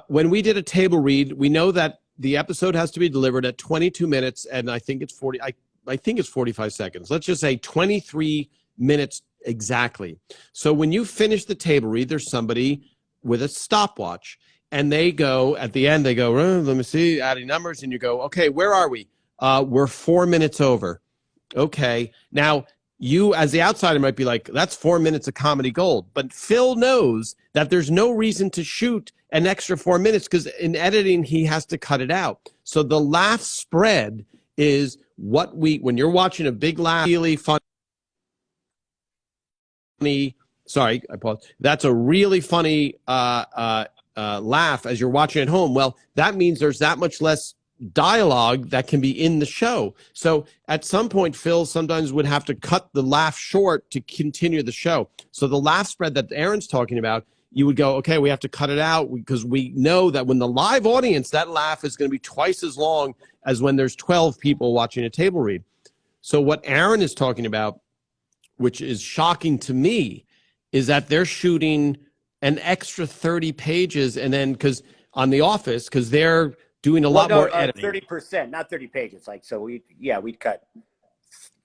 when we did a table read, we know that the episode has to be delivered at 22 minutes, and I think it's 40. I think it's 45 seconds. Let's just say 23 minutes exactly. So when you finish the table read, there's somebody with a stopwatch, and they go at the end. They go, let me see, adding numbers, and you go, okay, where are we? We're 4 minutes over. Okay, now you as the outsider might be like, that's 4 minutes of comedy gold, but Phil knows that there's no reason to shoot an extra 4 minutes because in editing he has to cut it out. So the laugh spread is what when you're watching a big laugh, really funny. Sorry, I paused. That's a really funny laugh as you're watching at home. Well, that means there's that much less dialogue that can be in the show. So at some point, Phil sometimes would have to cut the laugh short to continue the show. So the laugh spread that Aaron's talking about, you would go, okay, we have to cut it out because we know that when the live audience, that laugh is going to be twice as long as when there's 12 people watching a table read. So what Aaron is talking about, which is shocking to me, is that they're shooting an extra 30 pages and then because on The Office, because they're doing a lot more editing. 30%, not 30 pages. Like, so we'd cut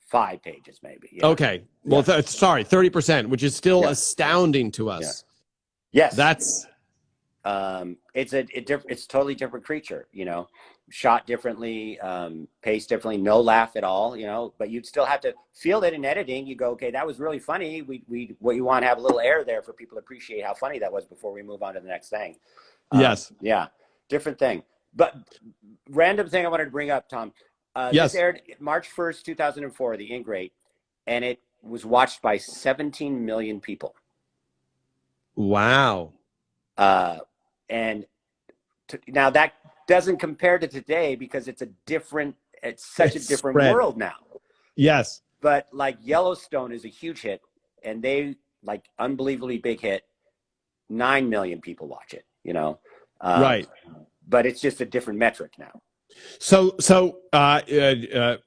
5 pages maybe. Yeah. Okay. Well, sorry, 30%, which is still astounding to us. Yeah. Yes. That's it's a totally different creature, you know, shot differently, paced differently, no laugh at all, you know, but you'd still have to feel it in editing. You go, okay, that was really funny. What you want to have a little air there for people to appreciate how funny that was before we move on to the next thing. Yes. Yeah. Different thing. But random thing I wanted to bring up, Tom. Yes. This aired March 1st, 2004, the Ingrate, and it was watched by 17 million people. Wow. And now that doesn't compare to today because it's such a different world now. Yes. But like Yellowstone is a huge hit, and they like unbelievably big hit. 9 million people watch it, you know? Right. But it's just a different metric now.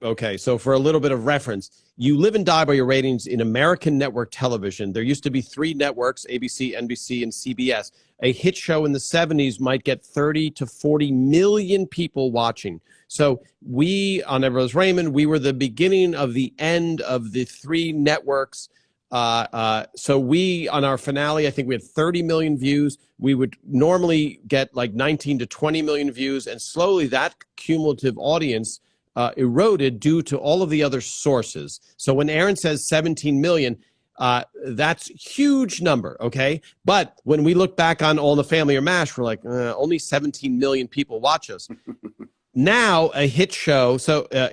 Okay. So for a little bit of reference, you live and die by your ratings in American network television. There used to be 3 networks, ABC, NBC, and CBS. A hit show in the 70s might get 30 to 40 million people watching. So we, on Everett Raymond, we were the beginning of the end of the 3 networks. So we, on our finale, I think we had 30 million views. We would normally get like 19 to 20 million views, and slowly that cumulative audience eroded due to all of the other sources. So when Aaron says 17 million, that's huge number, okay? But when we look back on All in the Family or MASH, we're like, only 17 million people watch us. Now a hit show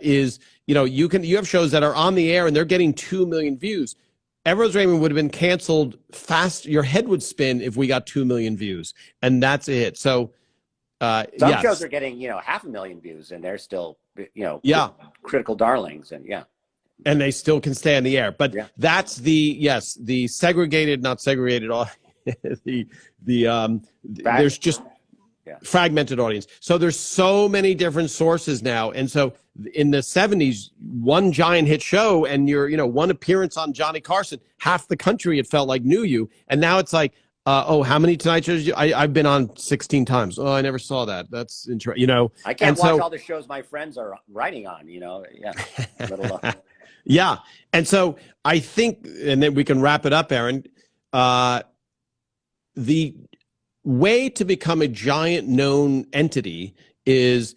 is, you know, you have shows that are on the air and they're getting 2 million views. Everett Raymond would have been canceled fast. Your head would spin if we got 2 million views, and that's a hit. So some shows are getting, you know, 500,000 views, and they're still, you know, critical darlings, and they still can stay on the air. But that's the segregated, not segregated, there's just fragmented audience. So there's so many different sources now, and so in the 70s, one giant hit show and one appearance on Johnny Carson, half the country, it felt like, knew you. And now it's like, how many Tonight shows? I've been on 16 times. Oh, I never saw that. That's interesting. You know, I can't watch all the shows my friends are writing on, you know. Yeah. Yeah. And so I think, and then we can wrap it up, Aaron, the way to become a giant known entity is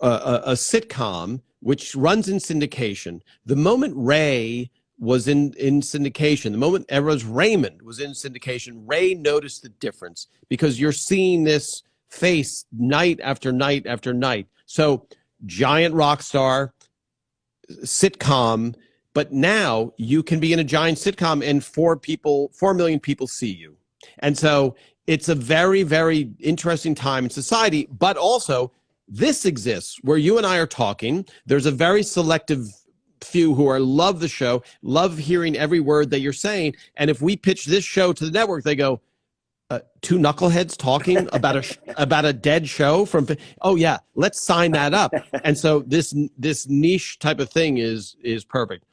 a sitcom which runs in syndication. The moment Ray was in syndication, the moment Everett Raymond was in syndication, Ray noticed the difference because you're seeing this face night after night after night. So giant rock star, sitcom, but now you can be in a giant sitcom and 4 million people see you. And so it's a very, very interesting time in society, but also this exists where you and I are talking. There's a very selective few who love the show, love hearing every word that you're saying. And if we pitch this show to the network, they go, 2 knuckleheads talking about a dead show from, oh yeah, let's sign that up. And so this niche type of thing is perfect.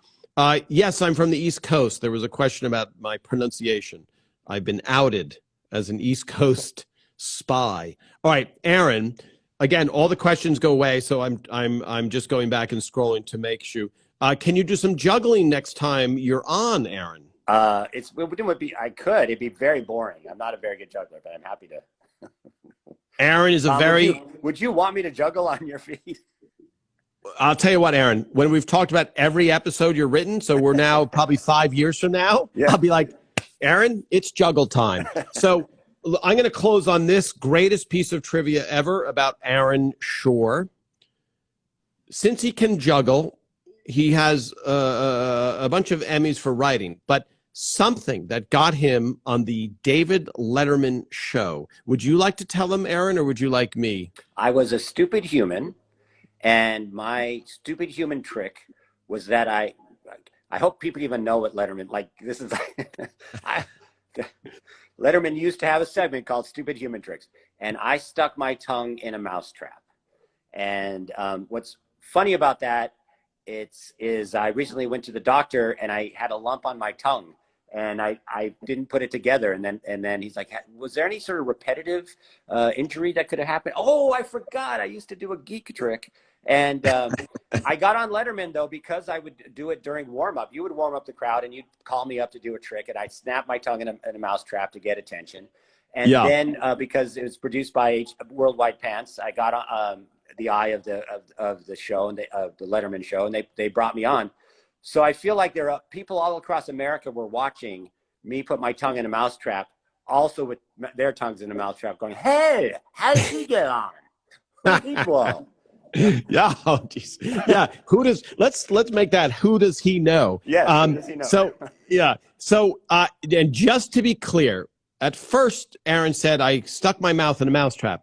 Yes, I'm from the East Coast. There was a question about my pronunciation. I've been outed as an East Coast spy. All right, Aaron, again, all the questions go away, so I'm just going back and scrolling to make sure. Can you do some juggling next time you're on, Aaron? It would be. I could. It'd be very boring. I'm not a very good juggler, but I'm happy to. Aaron is a Tom, very. Would you want me to juggle on your feed? I'll tell you what, Aaron. When we've talked about every episode you're written, so we're now probably 5 years from now. Yeah. I'll be like, Aaron, it's juggle time. So I'm going to close on this greatest piece of trivia ever about Aaron Shure. Since he can juggle, he has a bunch of Emmys for writing, but something that got him on the David Letterman show. Would you like to tell him, Aaron, or would you like me? I was a stupid human, and my stupid human trick was that I hope people even know what Letterman, like, this is, Letterman used to have a segment called Stupid Human Tricks, and I stuck my tongue in a mousetrap. And what's funny about that is I recently went to the doctor and I had a lump on my tongue, and I didn't put it together. And then he's like, was there any sort of repetitive injury that could have happened? Oh, I forgot. I used to do a geek trick. And I got on Letterman, though, because I would do it during warm-up. You would warm up the crowd, and you'd call me up to do a trick, and I'd snap my tongue in a mousetrap to get attention. And then because it was produced by Worldwide Pants, I got the eye of the show, and the Letterman show, and they brought me on. So I feel like there are people all across America were watching me put my tongue in a mousetrap, also with their tongues in a mousetrap, going, "Hey, how'd you get on?" People. Yeah, oh, geez. Yeah. Let's make that. Who does he know? Yeah. Who does he know? So yeah. So and just to be clear, at first Aaron said I stuck my mouth in a mousetrap.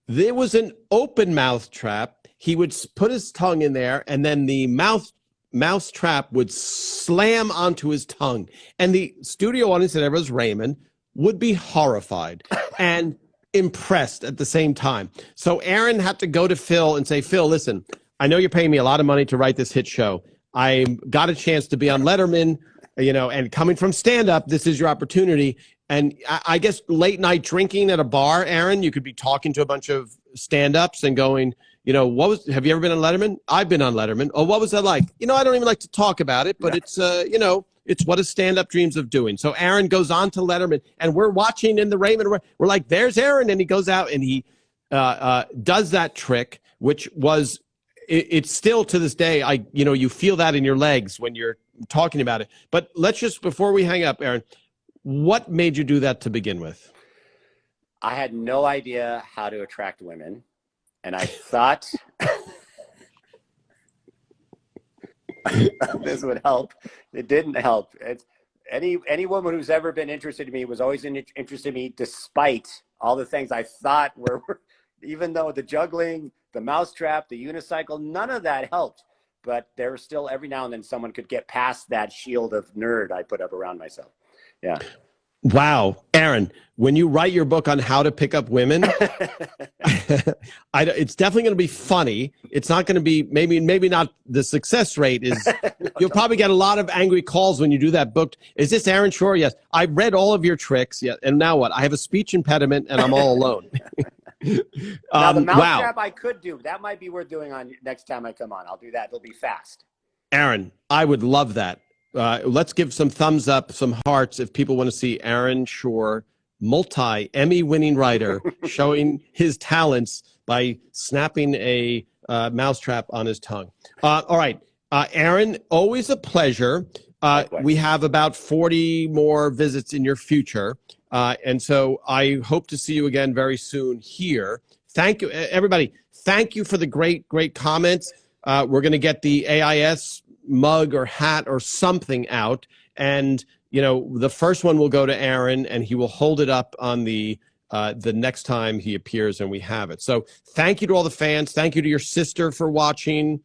There was an open mousetrap. He would put his tongue in there, and then the mousetrap would slam onto his tongue, and the studio audience, that was Raymond, would be horrified and impressed at the same time. So Aaron had to go to Phil and say, Phil, listen, I know you're paying me a lot of money to write this hit show. I got a chance to be on Letterman, and coming from stand-up, this is your opportunity. And I guess late night drinking at a bar, Aaron, you could be talking to a bunch of stand-ups and going, have you ever been on Letterman? I've been on Letterman. Oh, what was that like? I don't even like to talk about it, but it's, it's what a stand-up dreams of doing. So Aaron goes on to Letterman, and we're watching in the Raymond. We're like, there's Aaron. And he goes out and he does that trick, which was, it's still to this day, you feel that in your legs when you're talking about it. But let's just, before we hang up, Aaron, what made you do that to begin with? I had no idea how to attract women. And I thought this would help. It didn't help. Any woman who's ever been interested in me was always interested in me, despite all the things I thought were, even though the juggling, the mousetrap, the unicycle, none of that helped. But there was still, every now and then, someone could get past that shield of nerd I put up around myself. Yeah. Wow. Aaron, when you write your book on how to pick up women, it's definitely going to be funny. It's not going to be, maybe not the success rate is, you'll probably get a lot of angry calls when you do that book. Is this Aaron Shure? Yes. I read all of your tricks. Yeah. And now what? I have a speech impediment and I'm all alone. Now the mousetrap I could do, that might be worth doing on next time I come on. I'll do that. It'll be fast. Aaron, I would love that. Let's give some thumbs up, some hearts, if people want to see Aaron Shure, multi-Emmy winning writer, showing his talents by snapping a mousetrap on his tongue. All right. Aaron, always a pleasure. We have about 40 more visits in your future. And so I hope to see you again very soon here. Thank you, everybody. Thank you for the great comments. We're going to get the AIS mug or hat or something out, and the first one will go to Aaron, and he will hold it up on the next time he appears and we have it. So thank you to all the fans. Thank you to your sister for watching,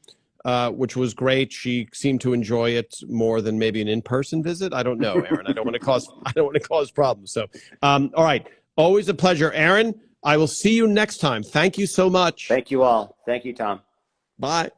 which was great. She seemed to enjoy it more than maybe an in-person visit. I don't know, Aaron. I don't want to cause problems. So all right, always a pleasure, Aaron. I will see you next time. Thank you so much. Thank you all. Thank you, Tom. Bye.